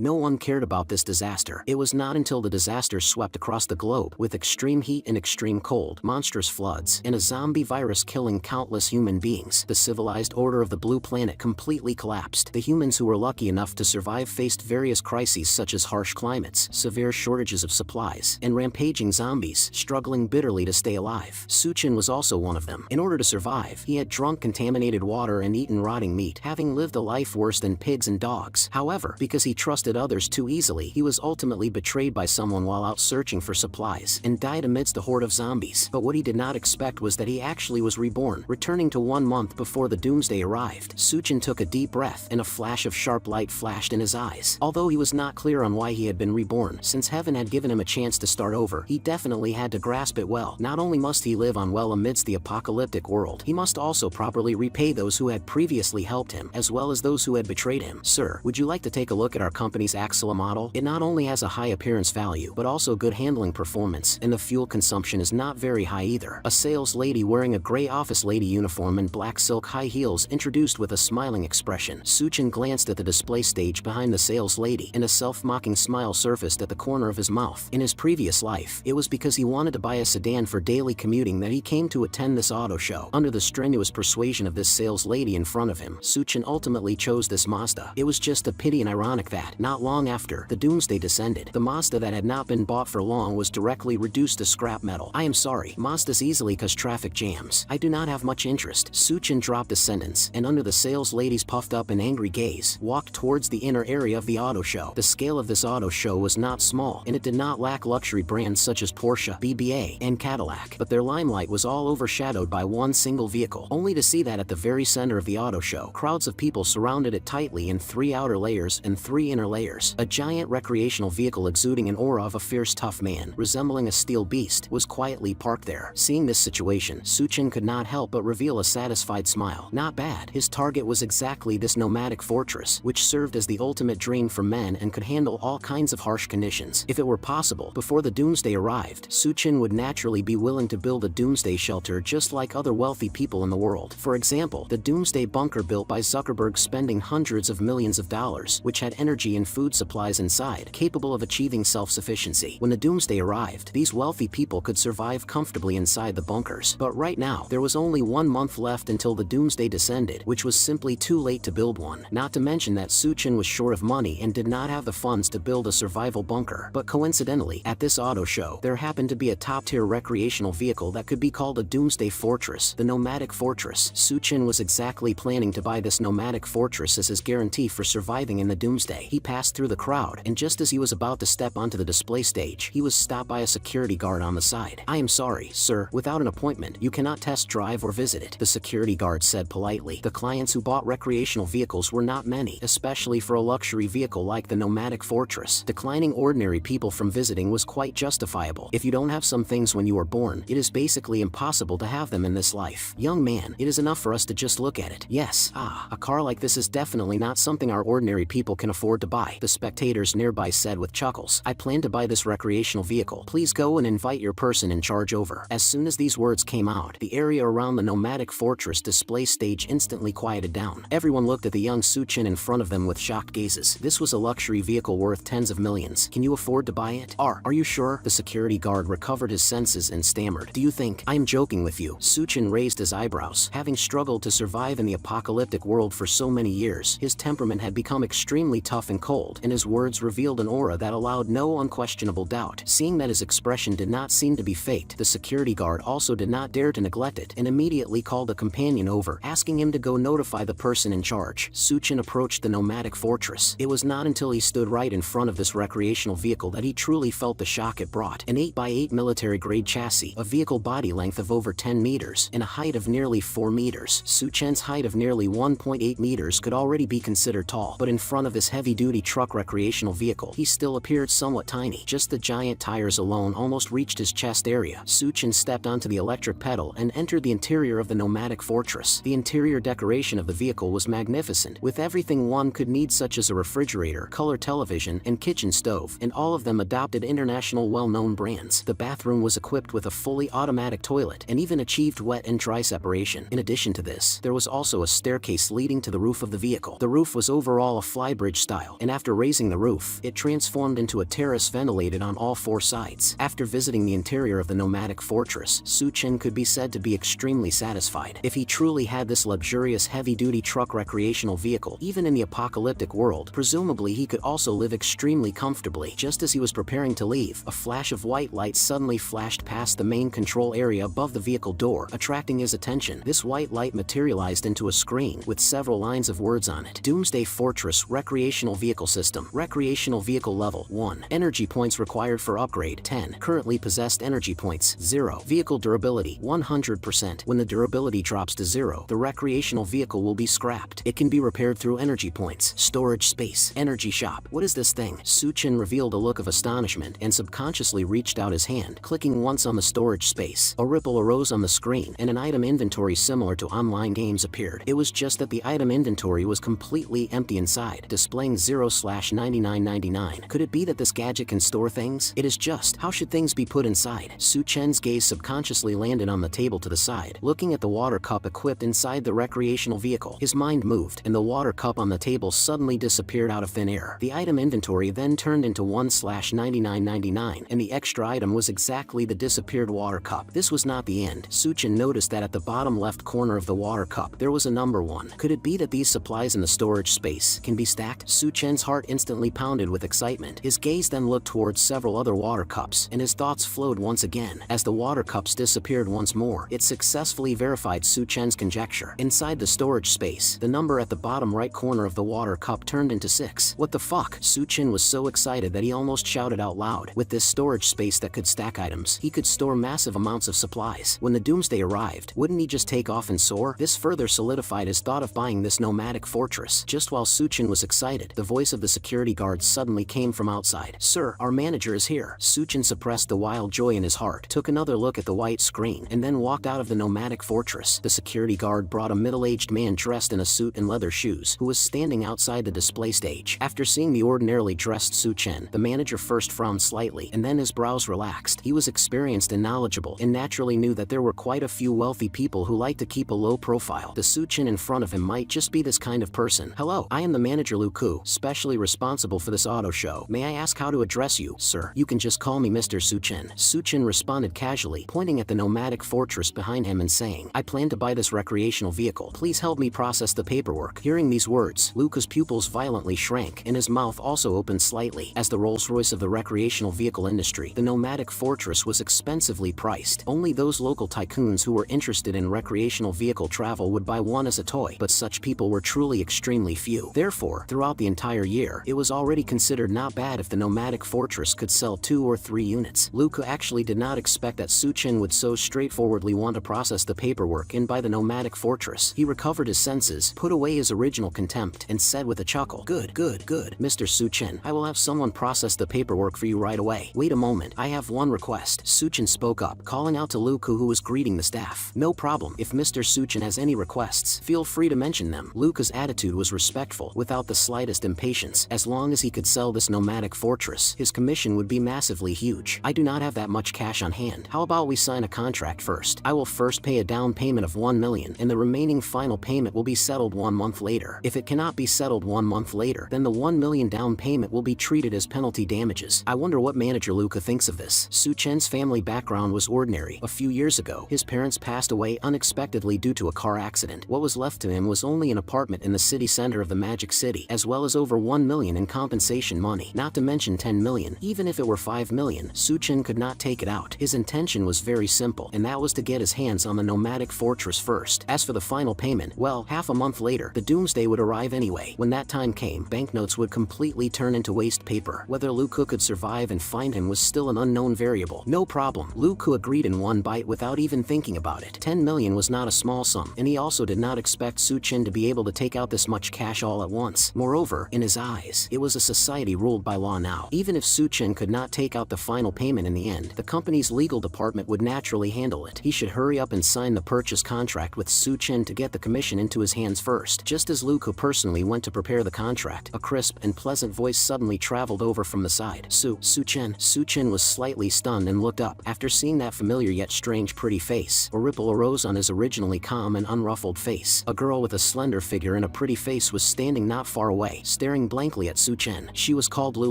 No one cared about this disaster. It was not until the disaster swept across the globe with extreme heat and extreme cold, monstrous floods, and a zombie virus killing countless human beings, the civilized order of the blue planet completely collapsed. The humans who were lucky enough to survive faced various crises such as harsh climates, severe shortages of supplies, and rampaging zombies, struggling bitterly to stay alive. Suchin was also one of them. In order to survive, he had drunk contaminated water and eaten rotting meat, having lived a life worse than pigs and dogs. However, because he trusted others too easily, he was ultimately betrayed by someone while out searching for supplies, and died amidst a horde of zombies. But what he did not expect was that he actually was reborn, returning to 1 month before the doomsday arrived. Suchin took a deep breath, and a flash of sharp light flashed in his eyes. Although he was not clear on why he had been reborn, since heaven had given him a chance to start over, he definitely had to grasp it well. Not only must he live on well amidst the apocalyptic world, he must also properly repay those who had previously helped him, as well as those who had betrayed him. Sir, would you like to take a look at our company's Axela model? It not only has a high appearance value, but also good handling performance, and the fuel consumption is not very high either. A sales lady wearing a gray office lady uniform and black silk high heels introduced with a smiling expression. Suchin glanced at the display stage behind the sales lady, and a self-mocking smile surfaced at the corner of his mouth. In his previous life, it was because he wanted to buy a sedan for daily commuting that he came to attend this auto show. Under the strenuous persuasion of this sales lady in front of him, Suchin ultimately chose this Mazda. It was just a pity and ironic that, not long after the doomsday descended, the Mazda that had not been bought for long was directly reduced to scrap metal. I am sorry, Mazdas easily cause traffic jams. I do not have much interest. Suchin dropped a sentence, and under the sales lady's puffed up and angry gaze, walked towards the inner area of the auto show. The scale of this auto show was not small, and it did not lack luxury brands such as Porsche, BBA, and Cadillac, but their limelight was all overshadowed by one single vehicle, only to see that at the very center of the auto show, crowds of people surrounded it tightly in 3 outer layers and 3 inner layers. A giant recreational vehicle exuding an aura of a fierce tough man, resembling a steel beast, was quietly parked there. Seeing this situation, Suchin could not help but reveal a satisfied smile. Not bad. His target was exactly this nomadic fortress, which served as the ultimate dream for men and could handle all kinds of harsh conditions. If it were possible, before the doomsday arrived, Suchin would naturally be willing to build a doomsday shelter just like other wealthy people in the world. For example, the doomsday bunker built by Zuckerberg spending hundreds of millions of dollars, which had energy and food supplies inside, capable of achieving self-sufficiency. When the doomsday arrived, these wealthy people could survive comfortably inside the bunkers. But right now, there was only 1 month left until the doomsday descended, which was simply too late to build one. Not to mention that Suchin was short of money and did not have the funds to build a survival bunker. But coincidentally, at this auto show, there happened to be a top-tier recreational vehicle that could be called a doomsday fortress, the nomadic fortress. Suchin was exactly planning to buy this nomadic fortress as his guarantee for surviving in the doomsday. He passed through the crowd, and just as he was about to step onto the display stage, he was stopped by a security guard on the side. I am sorry, sir, without an appointment, you cannot test drive or visit it, the security guard said politely. The clients who bought recreational vehicles were not many, especially for a luxury vehicle like the nomadic fortress. Declining ordinary people from visiting was quite justifiable. If you don't have some things when you were born, it is basically impossible to have them in this life. Young man, it is enough for us to just look at it. Yes, a car like this is definitely not something our ordinary people can afford to buy, the spectators nearby said with chuckles. I plan to buy this recreational vehicle. Please go and invite your person in charge over. As soon as these words came out, the area around the nomadic fortress display stage instantly quieted down. Everyone looked at the young Suchin in front of them with shocked gazes. This was a luxury vehicle worth tens of millions. Can you afford to buy it? Are you sure? The security guard recovered his senses and stammered. Do you think I am joking with you? Suchin raised his eyebrows. Having struggled to survive in the apocalyptic world for so many years, his temperament had become extremely tough and cold, and his words revealed an aura that allowed no unquestionable doubt. Seeing that his expression did not seem to be faked, the security guard also did not dare to neglect it, and immediately called a companion over, asking him to go notify the person in charge. Suchin approached the nomadic fortress. It was not until he stood right in front of this recreational vehicle that he truly felt the shock it brought. An 8x8 military-grade chassis, a vehicle body length of over 10 meters, and a height of nearly 4 meters. Suchin's height of nearly 1.8 meters could already be considered tall, but in front of this heavy-duty truck recreational vehicle, he still appeared somewhat tiny. Just the giant tires alone almost reached his chest area. Suchin stepped onto the electric pedal and entered the interior of the nomadic fortress. The interior decoration of the vehicle was magnificent, with everything one could need such as a refrigerator, color television, and kitchen stove, and all of them adopted international well-known brands. The bathroom was equipped with a fully automatic toilet and even achieved wet and dry separation. In addition to this, there was also a staircase leading to the roof of the vehicle. The roof was overall a flybridge style, and and after raising the roof, it transformed into a terrace ventilated on all 4 sides. After visiting the interior of the nomadic fortress, Su-chin could be said to be extremely satisfied. If he truly had this luxurious heavy-duty truck recreational vehicle, even in the apocalyptic world, presumably he could also live extremely comfortably. Just as he was preparing to leave, a flash of white light suddenly flashed past the main control area above the vehicle door, attracting his attention. This white light materialized into a screen with several lines of words on it. Doomsday Fortress Recreational Vehicle System. Recreational Vehicle Level 1. Energy points required for upgrade 10. Currently possessed energy points 0. Vehicle durability 100%. When the durability drops to 0, the recreational vehicle will be scrapped. It can be repaired through energy points. Storage space. Energy shop. What is this thing? Su-chin revealed a look of astonishment and subconsciously reached out his hand. Clicking once on the storage space, a ripple arose on the screen and an item inventory similar to online games appeared. It was just that the item inventory was completely empty inside, displaying 0/9999. Could it be that this gadget can store things? It is just, how should things be put inside? Su-chen's gaze subconsciously landed on the table to the side, looking at the water cup equipped inside the recreational vehicle. His mind moved, and the water cup on the table suddenly disappeared out of thin air. The item inventory then turned into 1/9999, and the extra item was exactly the disappeared water cup. This was not the end. Su-chen noticed that at the bottom left corner of the water cup, there was a number 1. Could it be that these supplies in the storage space can be stacked? Su-chen's heart instantly pounded with excitement. His gaze then looked towards several other water cups, and his thoughts flowed once again. As the water cups disappeared once more, it successfully verified Su-chen's conjecture. Inside the storage space, the number at the bottom right corner of the water cup turned into 6. What the fuck? Su-chen was so excited that he almost shouted out loud. With this storage space that could stack items, he could store massive amounts of supplies. When the doomsday arrived, wouldn't he just take off and soar? This further solidified his thought of buying this nomadic fortress. Just while Su-chin was excited, the voice of the security guard suddenly came from outside. "Sir, our manager is here." Su-chin suppressed the wild joy in his heart, took another look at the white screen, and then walked out of the nomadic fortress. The security guard brought a middle-aged man dressed in a suit and leather shoes, who was standing outside the display stage. After seeing the ordinarily dressed Su-chin, the manager first frowned slightly, and then his brows relaxed. He was experienced and knowledgeable, and naturally knew that there were quite a few wealthy people who liked to keep a low profile. The Su-chin in front of him might just be this kind of person. "Hello, I am the manager Luku, specially responsible for this auto show. May I ask how to address you?" "Sir, you can just call me Mr. Su-chin." Su-chin responded casually, pointing at the nomadic fortress behind him and saying, "I plan to buy this recreational vehicle. Please help me process the paperwork." Hearing these words, Luka's pupils violently shrank, and his mouth also opened slightly. As the Rolls-Royce of the recreational vehicle industry, the nomadic fortress was expensively priced. Only those local tycoons who were interested in recreational vehicle travel would buy one as a toy, but such people were truly extremely few. Therefore, throughout the entire year, it was already considered not bad if the nomadic fortress could sell 2 or 3 units. Luka actually did not expect that Su-chin would so straightforwardly want to process the paperwork and buy the nomadic fortress. He recovered his senses, put away his original contempt, and said with a chuckle, "Good, Mr. Su-chin. I will have someone process the paperwork for you right away. Wait a moment, I have one request." Su-chin spoke up, calling out to Luka, who was greeting the staff. "No problem. If Mr. Su-chin has any requests, feel free to mention them." Luka's attitude was respectful, without the slightest impatience. As long as he could sell this nomadic fortress, his commission would be massively huge. "I do not have that much cash on hand. How about we sign a contract first? I will first pay a down payment of 1 million, and the remaining final payment will be settled 1 month later. If it cannot be settled 1 month later, then the 1 million down payment will be treated as penalty damages." I wonder what manager Luka thinks of this. Su-chen's family background was ordinary. A few years ago, his parents passed away unexpectedly due to a car accident. What was left to him was only an apartment in the city center of the Magic City, as well as over 1 million in compensation money, not to mention 10 million. Even if it were 5 million, Su-chin could not take it out. His intention was very simple, and that was to get his hands on the nomadic fortress first. As for the final payment, well, half a month later, the doomsday would arrive anyway. When that time came, banknotes would completely turn into waste paper. Whether Luka could survive and find him was still an unknown variable. "No problem." Luka agreed in one bite without even thinking about it. 10 million was not a small sum, and he also did not expect Su-chin to be able to take out this much cash all at once. Moreover, in his eyes, it was a society ruled by law now. Even if Su-chin could not take out the final payment in the end, the company's legal department would naturally handle it. He should hurry up and sign the purchase contract with Su-chin to get the commission into his hands first. Just as Luka personally went to prepare the contract, a crisp and pleasant voice suddenly traveled over from the side. Su-chin." Su-chin was slightly stunned and looked up. After seeing that familiar yet strange pretty face, a ripple arose on his originally calm and unruffled face. A girl with a slender figure and a pretty face was standing not far away, staring staring blankly at Su Chen. She was called Lu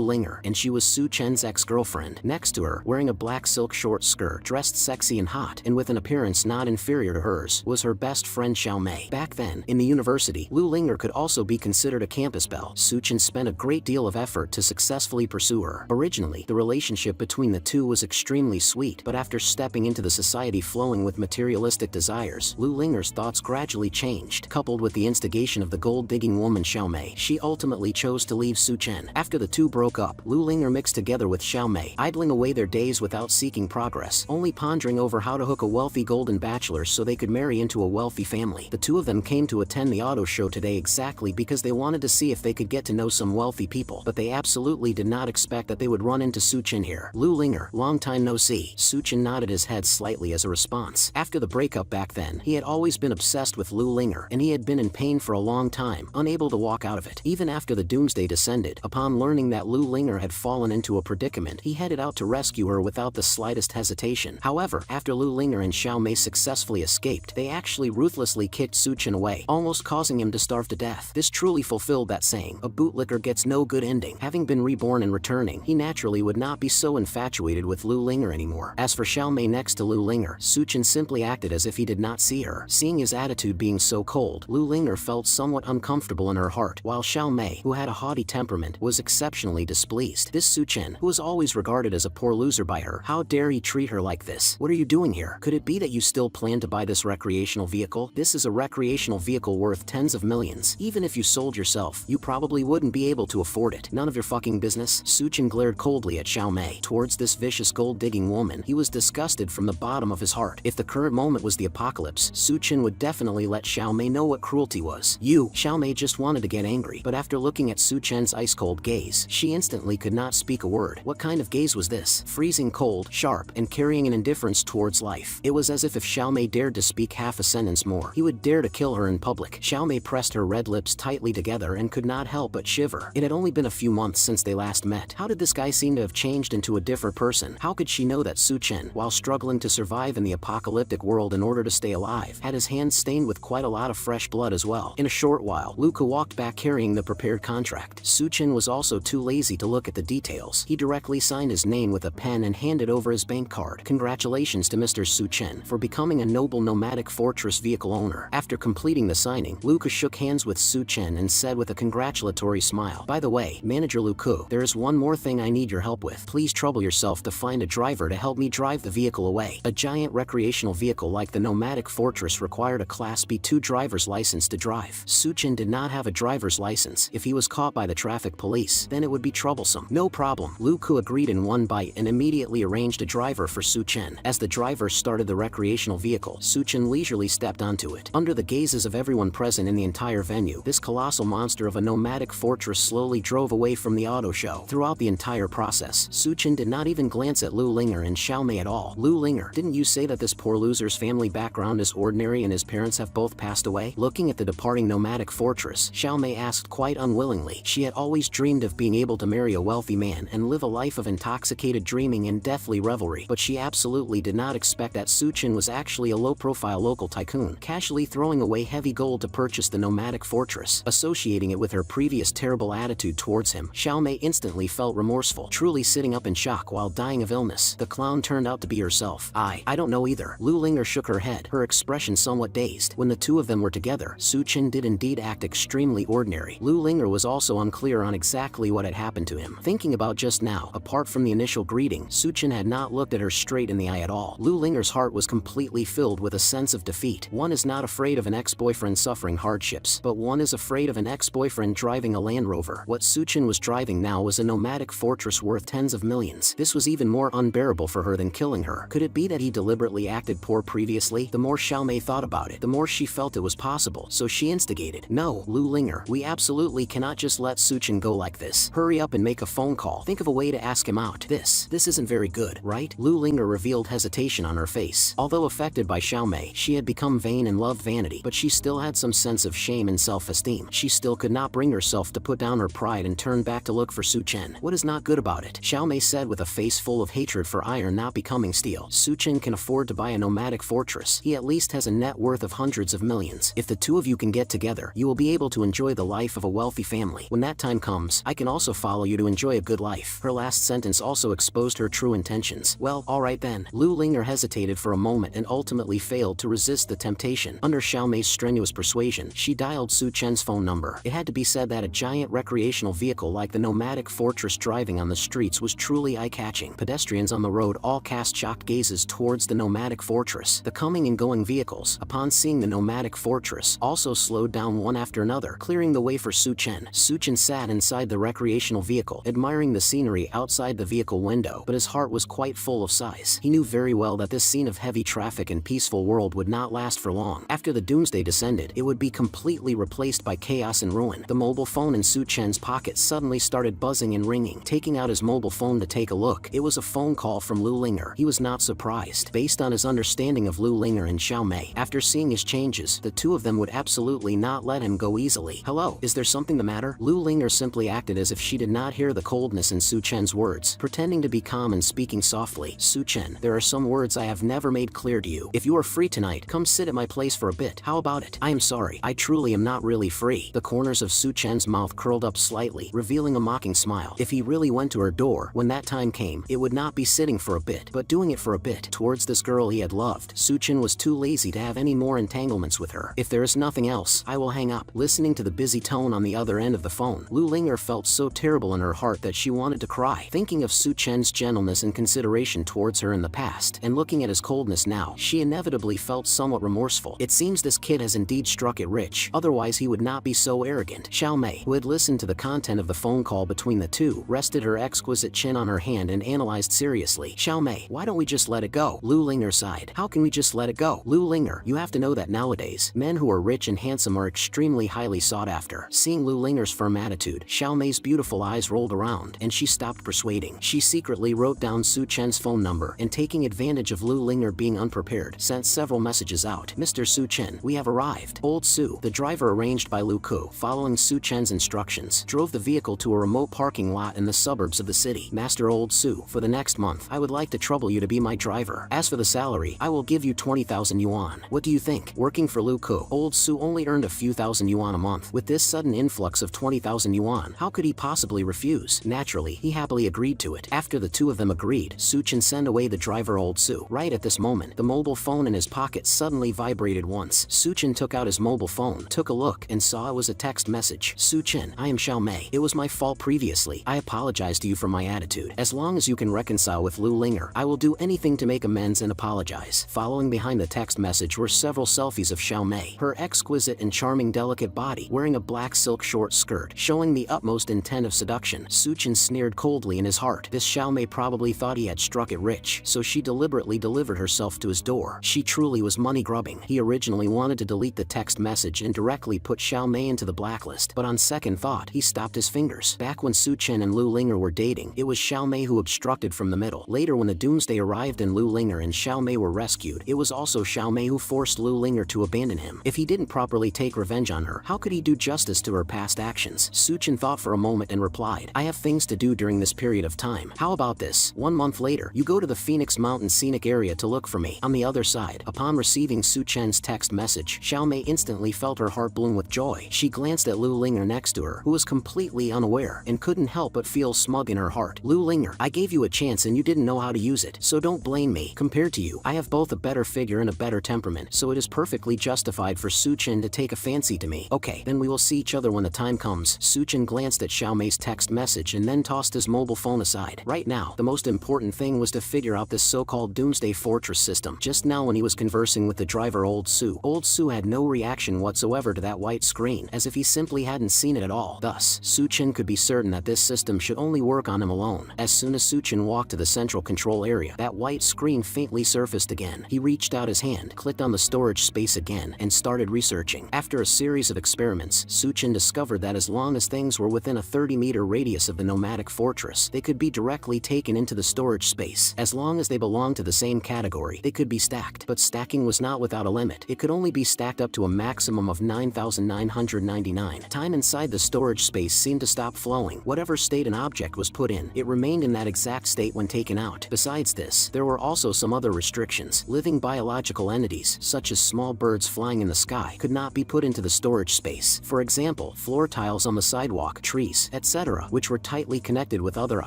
Linger, and she was Su Chen's ex-girlfriend. Next to her, wearing a black silk short skirt, dressed sexy and hot, and with an appearance not inferior to hers, was her best friend Xiao Mei. Back then, in the university, Lu Linger could also be considered a campus belle. Su Chen spent a great deal of effort to successfully pursue her. Originally, the relationship between the two was extremely sweet, but after stepping into the society flowing with materialistic desires, Lu Linger's thoughts gradually changed. Coupled with the instigation of the gold-digging woman Xiao Mei, she ultimately chose to leave Su Chen. After the two broke up, Lu Linger mixed together with Xiao Mei, idling away their days without seeking progress, only pondering over how to hook a wealthy golden bachelor so they could marry into a wealthy family. The two of them came to attend the auto show today exactly because they wanted to see if they could get to know some wealthy people, but they absolutely did not expect that they would run into Su Chen here. Lu Linger, long time no see. Su Chen nodded his head slightly as a response. After the breakup back then, he had always been obsessed with Lu Linger, and he had been in pain for a long time, unable to walk out of it. Even after the doomsday descended, upon learning that Lu Linger had fallen into a predicament, he headed out to rescue her without the slightest hesitation. However, after Lu Linger and Xiao Mei successfully escaped, they actually ruthlessly kicked Su Chen away, almost causing him to starve to death. This truly fulfilled that saying, a bootlicker gets no good ending. Having been reborn and returning, he naturally would not be so infatuated with Lu Linger anymore. As for Xiao Mei next to Lu Linger, Su Chen simply acted as if he did not see her. Seeing his attitude being so cold, Lu Linger felt somewhat uncomfortable in her heart, while Xiao Mei, who had a haughty temperament, was exceptionally displeased. This Su Chen, who was always regarded as a poor loser by her, how dare he treat her like this? What are you doing here? Could it be that you still plan to buy this recreational vehicle? This is a recreational vehicle worth tens of millions. Even if you sold yourself, you probably wouldn't be able to afford it. None of your fucking business. Su Chen glared coldly at Xiao Mei. Towards this vicious gold-digging woman, he was disgusted from the bottom of his heart. If the current moment was the apocalypse, Su Chen would definitely let Xiao Mei know what cruelty was. Xiao Mei just wanted to get angry, but after looking at Su Chen's ice-cold gaze, she instantly could not speak a word. What kind of gaze was this? Freezing cold, sharp, and carrying an indifference towards life. It was as if Xiao Mei dared to speak half a sentence more, he would dare to kill her in public. Xiao Mei pressed her red lips tightly together and could not help but shiver. It had only been a few months since they last met. How did this guy seem to have changed into a different person? How could she know that Su Chen, while struggling to survive in the apocalyptic world in order to stay alive, had his hands stained with quite a lot of fresh blood as well? In a short while, Luca walked back carrying the prepared contract. Su Chen was also too lazy to look at the details. He directly signed his name with a pen and handed over his bank card. Congratulations to Mr. Su Chen for becoming a noble nomadic fortress vehicle owner. After completing the signing, Luca shook hands with Su Chen and said with a congratulatory smile, "By the way, Manager Luca, there is one more thing I need your help with. Please trouble yourself to find a driver to help me drive the vehicle away." A giant recreational vehicle like the nomadic fortress required a Class B2 driver's license to drive. Su Chen did not have a driver's license. If he was caught by the traffic police, then it would be troublesome. No problem. Luca agreed in one bite and immediately arranged a driver for Su Chen. As the driver started the recreational vehicle, Su Chen leisurely stepped onto it. Under the gazes of everyone present in the entire venue, this colossal monster of a nomadic fortress slowly drove away from the auto show. Throughout the entire process, Su Chen did not even glance at Lu Linger and Xiao Mei at all. Lu Linger, didn't you say that this poor loser's family background is ordinary and his parents have both passed away? Looking at the departing nomadic fortress, Xiao Mei asked quite unwillingly. She had always dreamed of being able to marry a wealthy man and live a life of intoxicated dreaming and deathly revelry, but she absolutely did not expect that Su Chen was actually a low-profile local tycoon, casually throwing away heavy gold to purchase the nomadic fortress. Associating it with her previous terrible attitude towards him, Xiao Mei instantly felt remorseful, truly sitting up in shock while dying of illness. The clown turned out to be herself. I don't know either. Lu Linger shook her head, her expression somewhat dazed. When the two of them were together, Su Chen did indeed act extremely ordinary. Lu Linger was also unclear on exactly what had happened to him. Thinking about just now, apart from the initial greeting, Su Chen had not looked at her straight in the eye at all. Lu Linger's heart was completely filled with a sense of defeat. One is not afraid of an ex-boyfriend suffering hardships, but one is afraid of an ex-boyfriend driving a Land Rover. What Su Chen was driving now was a nomadic fortress worth tens of millions. This was even more unbearable for her than killing her. Could it be that he deliberately acted poor previously? The more Xiao Mei thought about it, the more she felt it was possible, so she instigated. "No, Lu Linger, we absolutely cannot just let Su Chen go like this. Hurry up and make a phone call. Think of a way to ask him out. This isn't very good, right?" Lu Linger revealed hesitation on her face. Although affected by Xiao Mei, she had become vain and loved vanity, but she still had some sense of shame and self-esteem. She still could not bring herself to put down her pride and turn back to look for Su Chen. "What is not good about it?" Xiao Mei said with a face full of hatred for iron not becoming steel. "Su Chen can afford to buy a nomadic fortress. He at least has a net worth of hundreds of millions. If the two of you can get together, you will be able to enjoy the life of a wealthy family. When that time comes, I can also follow you to enjoy a good life. Her last sentence also exposed her true intentions. Well, alright then. Lu Linger hesitated for a moment and ultimately failed to resist the temptation. Under Xiao Mei's strenuous persuasion, she dialed Su Chen's phone number. It had to be said that a giant recreational vehicle like the nomadic fortress driving on the streets was truly eye-catching. Pedestrians on the road all cast shocked gazes towards the nomadic fortress. The coming and going vehicles, upon seeing the nomadic fortress, also slowed down one after another, clearing the way for Su Chen. Su Chen sat inside the recreational vehicle, admiring the scenery outside the vehicle window, but his heart was quite full of sighs. He knew very well that this scene of heavy traffic and peaceful world would not last for long. After the doomsday descended, it would be completely replaced by chaos and ruin. The mobile phone in Su Chen's pocket suddenly started buzzing and ringing. Taking out his mobile phone to take a look, it was a phone call from Lu Linger. He was not surprised, based on his understanding of Lu Linger and Xiao Mei. After seeing his changes, the two of them would absolutely not let him go easily. Hello, is there something the matter? Lu Linger simply acted as if she did not hear the coldness in Su Chen's words, pretending to be calm and speaking softly. Su Chen, there are some words I have never made clear to you. If you are free tonight, come sit at my place for a bit. How about it? I am sorry, I truly am not really free. The corners of Su Chen's mouth curled up slightly, revealing a mocking smile. If he really went to her door, when that time came, it would not be sitting for a bit, but doing it for a bit, towards this girl he had loved. Su Chen was too lazy to have any more entanglements with her. If there is nothing else, I will hang up. Listening to the busy tone on the other end of the phone, Lu Linger felt so terrible in her heart that she wanted to cry. Thinking of Su Chen's gentleness and consideration towards her in the past, and looking at his coldness now, she inevitably felt somewhat remorseful. It seems this kid has indeed struck it rich, otherwise he would not be so arrogant. Xiao Mei, who had listened to the content of the phone call between the two, rested her exquisite chin on her hand and analyzed seriously. Xiao Mei, why don't we just let it go? Lu Linger sighed. How can we just let it go? Lu Linger, you have to know that nowadays, men who are rich and handsome are extremely highly sought after. Seeing Lu Linger's firm attitude, Xiao Mei's beautiful eyes rolled around, and she stopped persuading. She secretly wrote down Su Chen's phone number, and taking advantage of Lu Linger being unprepared, sent several messages out. Mr. Su Chen, we have arrived. Old Su, the driver arranged by Lu Ku, following Su Chen's instructions, drove the vehicle to a remote parking lot in the suburbs of the city. Master Old Su, for the next month, I would like to trouble you to be my driver. As for the salary, I will give you 20,000 yuan. What do you think? Working for Lu Ku, Old Su only earned a few thousand yuan a month. With this sudden influx of 20,000 yuan, how could he possibly refuse? Naturally, he happily agreed to it. After the two of them agreed, Su Chen sent away the driver Old Su. Right at this moment, the mobile phone in his pocket suddenly vibrated once. Su Chen took out his mobile phone, took a look, and saw it was a text message. Su Chen, I am Xiao Mei. It was my fault previously. I apologize to you for my attitude. As long as you can reconcile with Lu Linger, I will do anything to make amends and apologize. Following behind the text message were several selfies of Xiao Mei, her exquisite and charming delicate body, wearing a black silk short skirt, showing the utmost intent of seduction. Su Chen sneered coldly in his heart. This Xiao Mei probably thought he had struck it rich, so she deliberately delivered herself to his door. She truly was money grubbing. He originally wanted to delete the text message and directly put Xiao Mei into the blacklist, but on second thought, he stopped his fingers. Back when Su Chen and Lu Linger were dating, it was Xiao Mei who obstructed from the middle. Later, when the doomsday arrived and Lu Linger and Xiao Mei were rescued, it was also Xiao Mei who forced Lu Linger to abandon him. If he didn't properly take revenge on her, how could he do justice to her past actions? Su Chen thought for a moment and replied, I have things to do during this period of time. How about this? 1 month later, you go to the Phoenix Mountain scenic area to look for me. On the other side, upon receiving Su Chen's text message, Xiao Mei instantly felt her heart bloom with joy. She glanced at Lu Linger next to her, who was completely unaware, and couldn't help but feel smug in her heart. Lu Linger, I gave you a chance and you didn't know how to use it, so don't blame me. Compared to you, I have both a better figure and a better temperament, so it is perfectly justified for Su Chen to take a fancy to me. Okay, then we will see each other when the time comes. Su Chen glanced at Xiao Mei's text message and then tossed his mobile phone aside. Right now, the most important thing was to figure out this so-called Doomsday Fortress system. Just now when he was conversing with the driver Old Su had no reaction whatsoever to that white screen, as if he simply hadn't seen it at all. Thus, Su Chen could be certain that this system should only work on him alone. As soon as Su Chen walked to the central control area, that white screen faintly surfaced again. He reached out his hand, clicked on the storage space again, and started researching. After a series of experiments, Su Chen discovered that as long as things were within a 30-meter radius of the nomadic fortress, they could be directly taken into the storage space. As long as they belonged to the same category, they could be stacked. But stacking was not without a limit. It could only be stacked up to a maximum of 9,999. Time inside the storage space seemed to stop flowing. Whatever state an object was put in, it remained in that exact state when taken out. Besides this, there were also some other restrictions. Living biological entities, such as small birds flying in the sky, could not be put into the storage space. For example, floor floor tiles on the sidewalk, trees, etc., which were tightly connected with other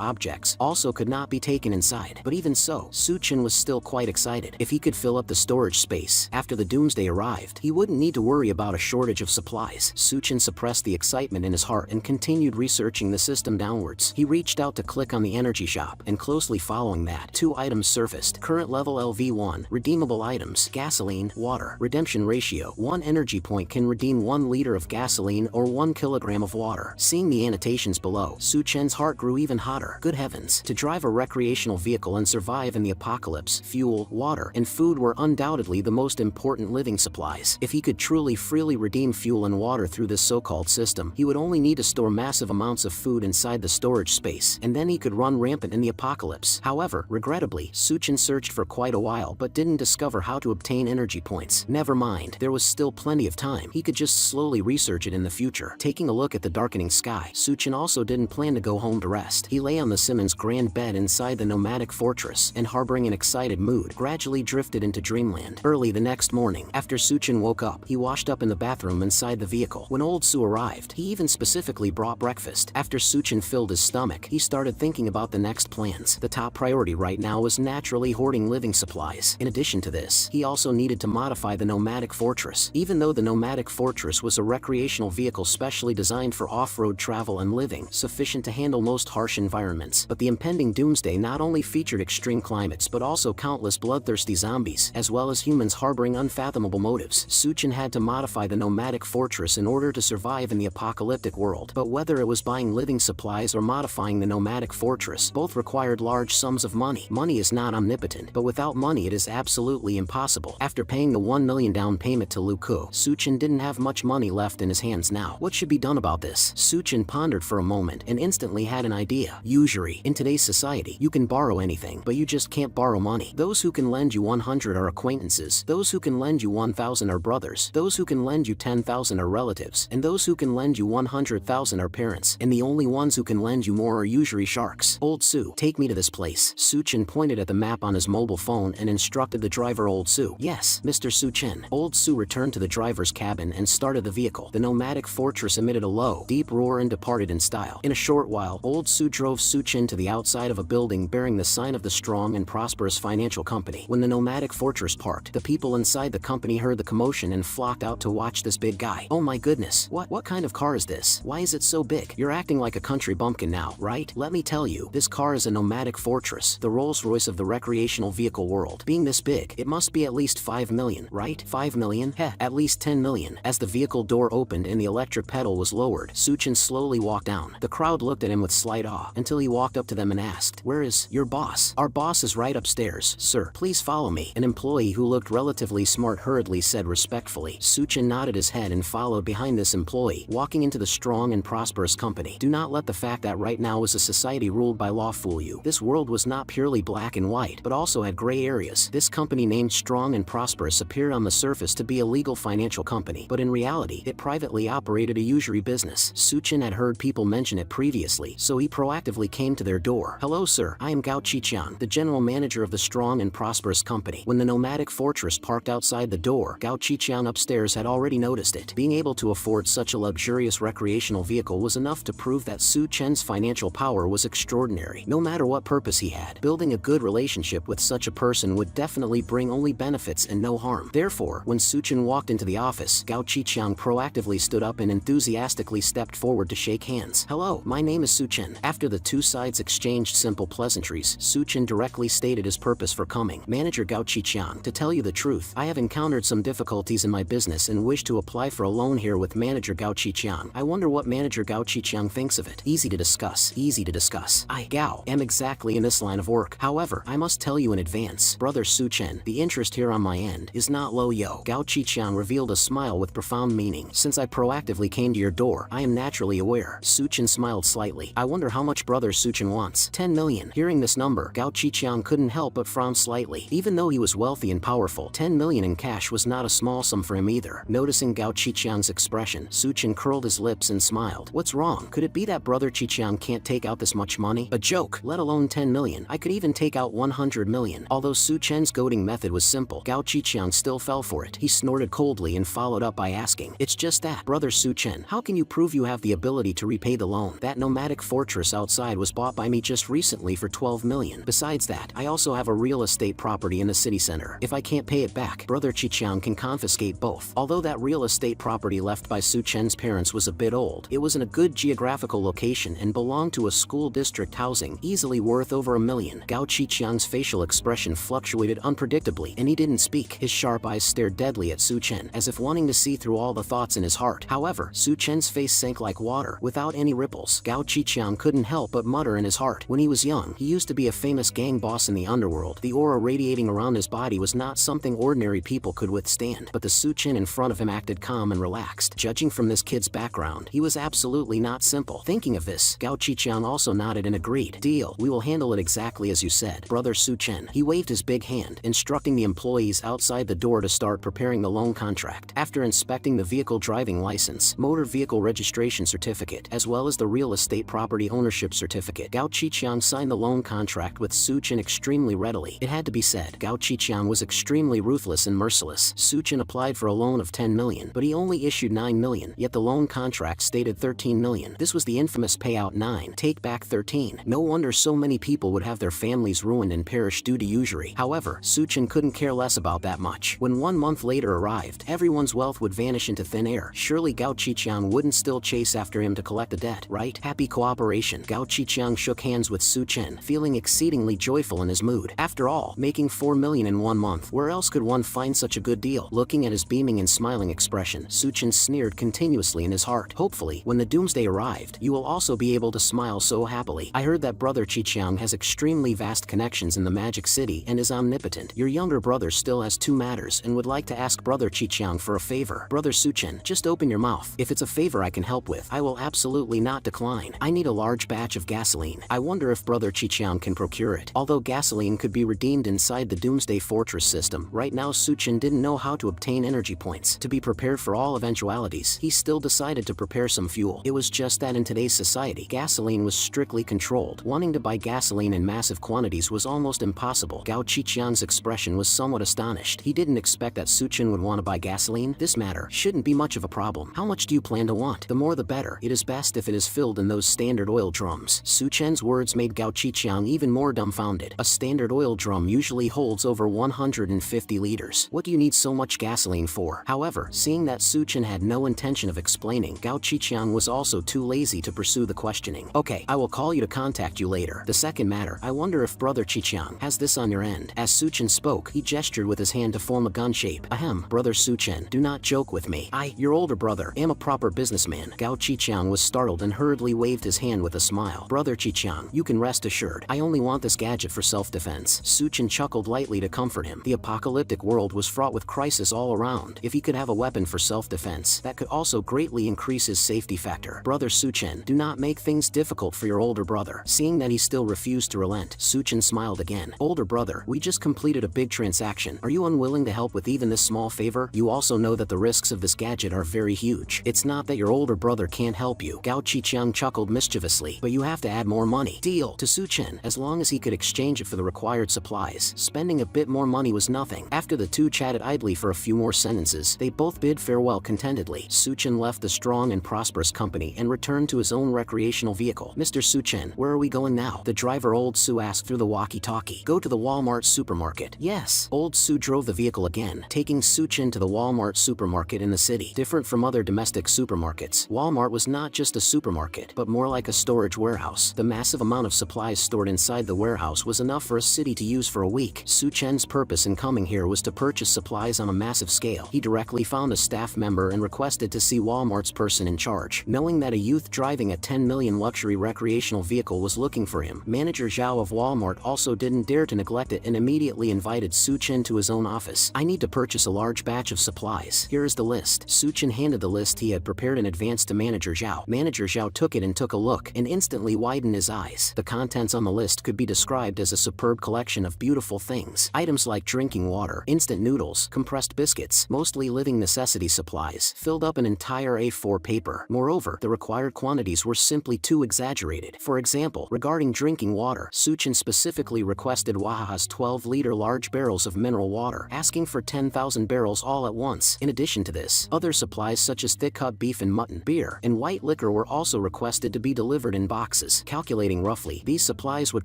objects, also could not be taken inside. But even so, Suchin was still quite excited. If he could fill up the storage space after the doomsday arrived, he wouldn't need to worry about a shortage of supplies. Suchin suppressed the excitement in his heart and continued researching the system downwards. He reached out to click on the energy shop, and closely following that, 2 items surfaced. Current level LV1, redeemable items, gasoline, water. Redemption ratio, 1 energy point can redeem 1 liter of gasoline or 1 kilogram of water. Seeing the annotations below, Suchin's heart grew even hotter. Good heavens, to drive a recreational vehicle and survive in the apocalypse, fuel, water, and food were undoubtedly the most important living supplies. If he could truly freely redeem fuel and water through this so-called system, he would only need to store massive amounts of food inside the storage space, and then he could run rampant in the apocalypse. However, regrettably, Suchin searched for quite a while but didn't discover how to obtain energy points. Never mind, there was still plenty of time. He could just slowly research it in the future. Taking a look at the darkening sky, Suchin also didn't plan to go home to rest. He lay on the Simmons' grand bed inside the nomadic fortress, and harboring an excited mood, gradually drifted into dreamland. Early the next morning, after Suchin woke up, he washed up in the bathroom inside the vehicle. When Old Su arrived, he even specifically brought breakfast. After Suchin filled his stomach, he started thinking about the next plans. The top priority right now was naturally hoarding living supplies. In addition to this, he also needed to modify the nomadic fortress. Even though the nomadic fortress was a recreational vehicle specially designed for off-road travel and living, sufficient to handle most harsh environments, but the impending doomsday not only featured extreme climates but also countless bloodthirsty zombies, as well as humans harboring unfathomable motives. Suchin had to modify the nomadic fortress in order to survive in the apocalyptic world. But whether it was buying living supplies or modifying the nomadic fortress, both required large sums of money. Money is not omnipotent, but without money it is absolutely impossible. After paying the 1 million down payment to Luku, Suchin didn't have much money left in his hands now. What should be done about this? Suchin pondered for a moment and instantly had an idea. Usury. In today's society, you can borrow anything, but you just can't borrow money. Those who can lend you 100 are acquaintances, those who can lend you 1,000 are brothers, those who can lend you 10,000 are relatives, and those who can lend you 100,000 are parents, and the only ones who can lend you more are usury sharks. Old Su, take me to this place. Suchin pointed at the map on his mobile phone and instructed the driver Old Su. Yes, Mr. Suchin. Old Su returned to the driver's cabin and started the vehicle. The nomadic fortress emitted a low, deep roar and departed in style. In a short while, Old Su drove Suchin to the outside of a building bearing the sign of the strong and prosperous financial company. When the nomadic fortress parked, the people inside the company heard the commotion and flocked out to watch this big guy. Oh my goodness, what kind of car is this? Why is it so big? You're acting like a country bumpkin now, right? Let me tell you, this car is a nomadic fortress, the Rolls-Royce of the recreational vehicle world. Being this big, it must be at least 5 million, right? 5 million? Heh, at least 10 million. As the vehicle door opened and the electric pedal was lowered, Suchin slowly walked down. The crowd looked at him with slight awe, until he walked up to them and asked, "Where is your boss?" "Our boss is right upstairs, sir. Please follow me." An employee who looked relatively smart hurriedly said respectfully. Suchin nodded his head and followed behind this employee, walking into the strong and prosperous company. Do not let the fact that right now is a society ruled by law fool you. This world was not purely black and white, but also had gray areas. This company named Strong and Prosperous appeared on the surface to be a legal financial company, but in reality, it privately operated a usury business. Suchin had heard people mention it previously, so he proactively came to their door. "Hello sir, I am Gao Qiqian, the general manager of the Strong and Prosperous company." When the nomadic fortress parked outside the door, Gao Qiqian upstairs had already noticed it. Being able to afford such a luxurious recreational vehicle was enough to prove that Suchin's financial power was extraordinary. No matter what purpose he had, building a good relationship with such a person would definitely bring only benefits and no harm. Therefore, when Suchin walked into the office, Gao Qiqiang proactively stood up and enthusiastically stepped forward to shake hands. "Hello, my name is Suchin." After the two sides exchanged simple pleasantries, Suchin directly stated his purpose for coming. "Manager Gao Qiqiang, to tell you the truth, I have encountered some difficulties in my business and wish to apply for a loan here with Manager Gao Qiqiang. I wonder what Manager Gao Qiqiang thinks of it." "Easy to discuss, easy to discuss. I, Gao, am exactly in this line of work. However, I must tell you in advance, brother Suchin, the interest here on my end is not low yo." Gao Qiqiang revealed a smile with profound meaning. "Since I proactively came to your door, I am naturally aware." Suchin smiled slightly. "I wonder how much brother Suchin wants." 10 million. Hearing this number, Gao Qiqiang couldn't help but frown slightly. Even though he was wealthy and powerful, 10 million in cash was not a small sum for him either. Noticing Gao Qiqiang's expression, Suchin curled his lips and smiled. "What's wrong? Could it be that brother Qiqiang can't take out this much money? A joke, let alone 10 million. I could even take out 100 million. Although Suchin's goading method was simple, Gao Qiqiang still fell for it. He snorted coldly and followed up by asking, "It's just that, brother Suchin, million. How can you prove you have the ability to repay the loan? That nomadic fortress outside was bought by me just recently for 12 million. Besides that, I also have a real estate property in the city center. If I can't pay it back, Brother Chichang can confiscate both. Although that real estate property left by Su Chen's parents was a bit old, it was in a good geographical location and belonged to a school district housing, easily worth over $1 million. Gao Chichang's facial expression fluctuated unpredictably, and he didn't speak. His sharp eyes stared deadly at Su Chen, as if wanting to see through all the thoughts in his heart. However, Su Chen's face sank like water, without any ripples. Gao Chichang couldn't help but mutter in his heart. When he was young, he used to be a famous gang boss in the underworld. The aura radiating around his body was not something ordinary people could withstand, but the Su Chen in front of him acted calm and relaxed. Judging from this kid's background, he was absolutely not simple. Thinking of this, Gao Chichang also nodded and agreed. Deal, we will handle it exactly as you said, Brother Su Chen. He waved his big hand, instructing the employees outside the door to start preparing the loan contract. After inspecting the vehicle driving license, motor vehicle registration certificate, as well as the real estate property ownership certificate, Gao Chichang signed the loan contract with Su Chen extremely readily. It had to be said, Gao Chichang was extremely ruthless and merciless. Su Chen applied for a loan of 10 million, but he only issued 9 million, yet the loan contract stated 13 million. This was the infamous payout 9, take back 13. No wonder so many people would have their families ruined and perish due to usury. However, Su Chen couldn't care less about that much. When 1 month later arrived, everyone's wealth would vanish into thin air. Surely Gao Chichang wouldn't still chase after him to collect the debt, right? Happy cooperation. Gao Chichang shook hands with Su Chen, feeling exceedingly joyful in his mood. After all, making 4 million in 1 month, where else could one find such a good deal? Looking at his beaming and smiling expression, Su Chen sneered continuously in his heart. Hopefully, when the doomsday arrived, you will also be able to smile so happily. I heard that Brother Chichang has extremely vast connections in the Magic City and is omnipotent. Your younger brother still has 2 matters and would like to ask Brother Chichang for a favor. Brother Su Chen, just open your mouth. If it's a favor I can help with, I will absolutely not decline. I need a large batch of gasoline. I wonder if Brother Chichang can procure it. Although gasoline could be redeemed inside the Doomsday Fortress system, right now Su Chen didn't know how to obtain energy points. To be prepared for all eventualities, he still decided to prepare some fuel. It was just that in today's society, gasoline was strictly controlled. Wanting to buy gasoline in massive quantities was almost impossible. Gao Chichang's expression was somewhat astonished. He didn't expect that Su Chen would want to buy gasoline. This matter shouldn't be much of a problem. How much do you plan to want? The more the better. It is best if it is filled in those standard oil drums. Su Chen's words made Gao Chichang even more dumbfounded. A standard oil drum usually holds over 150 liters. What do you need so much gasoline for? However, seeing that Su Chen had no intention of explaining, Gao Chichang was also too lazy to pursue the questioning. Okay, I will call you to contact you later. The second matter, I wonder if Brother Chichang has this on your end. As Su Chen spoke, he gestured with his hand to form a gun shape. Ahem, Brother Su Chen, do not joke with me. I, your older brother, am a proper businessman. Gao Chichang was startled and hurriedly waved his hand with a smile. Brother Chichang, you can rest assured. I only want this gadget for self-defense. Su Chen chuckled lightly to comfort him. The apocalyptic world was fraught with crisis all around. If he could have a weapon for self-defense, that could also greatly increase his safety factor. Brother Su Chen, do not make things difficult for your older brother. Seeing that he still refused to relent, Su Chen smiled again. Older brother, we just completed a big transaction. Are you unwilling to help with even this small favor? You also know that the risks of this gadget are very huge. It's not that your older brother can't help you. Gao Chichang chuckled mischievously, but you have to add more money. Deal. To Su Chen, as long as he could exchange it for the required supplies, spending a bit more money was nothing. After the two chatted idly for a few more sentences, they both bid farewell contentedly. Su Chen left the strong and prosperous company and returned to his own recreational vehicle. Mr. Su Chen, where are we going now? The driver Old Su asked through the walkie-talkie. Go to the Walmart supermarket. Yes. Old Su drove the vehicle again, taking Su Chen to the Walmart supermarket in the city. Different from other domestic supermarkets, Walmart was not just a supermarket, but more like a storage warehouse. The massive amount of supplies stored inside the warehouse was enough for a city to use for a week. Su Chen's purpose in coming here was to purchase supplies on a massive scale. He directly found a staff member and requested to see Walmart's person in charge. Knowing that a youth driving a 10 million luxury recreational vehicle was looking for him, Manager Zhao of Walmart also didn't dare to neglect it and immediately invited Su Chen to his own office. I need to purchase a large batch of supplies. Here is the list. Su Chen handed the list he had prepared in advance to Manager Zhao. Manager Zhao took it and took a look, and instantly widened his eyes. The contents on the list could be described as a superb collection of beautiful things. Items like drinking water, instant noodles, compressed biscuits, mostly living necessity supplies, filled up an entire A4 paper. Moreover, the required quantities were simply too exaggerated. For example, regarding drinking water, Su Chen specifically requested Wahaha's 12-liter large barrels of mineral water, asking for 10,000 barrels all at once. In addition to this, other supplies such as thick cup rub beef and mutton, beer, and white liquor were also requested to be delivered in boxes. Calculating roughly, these supplies would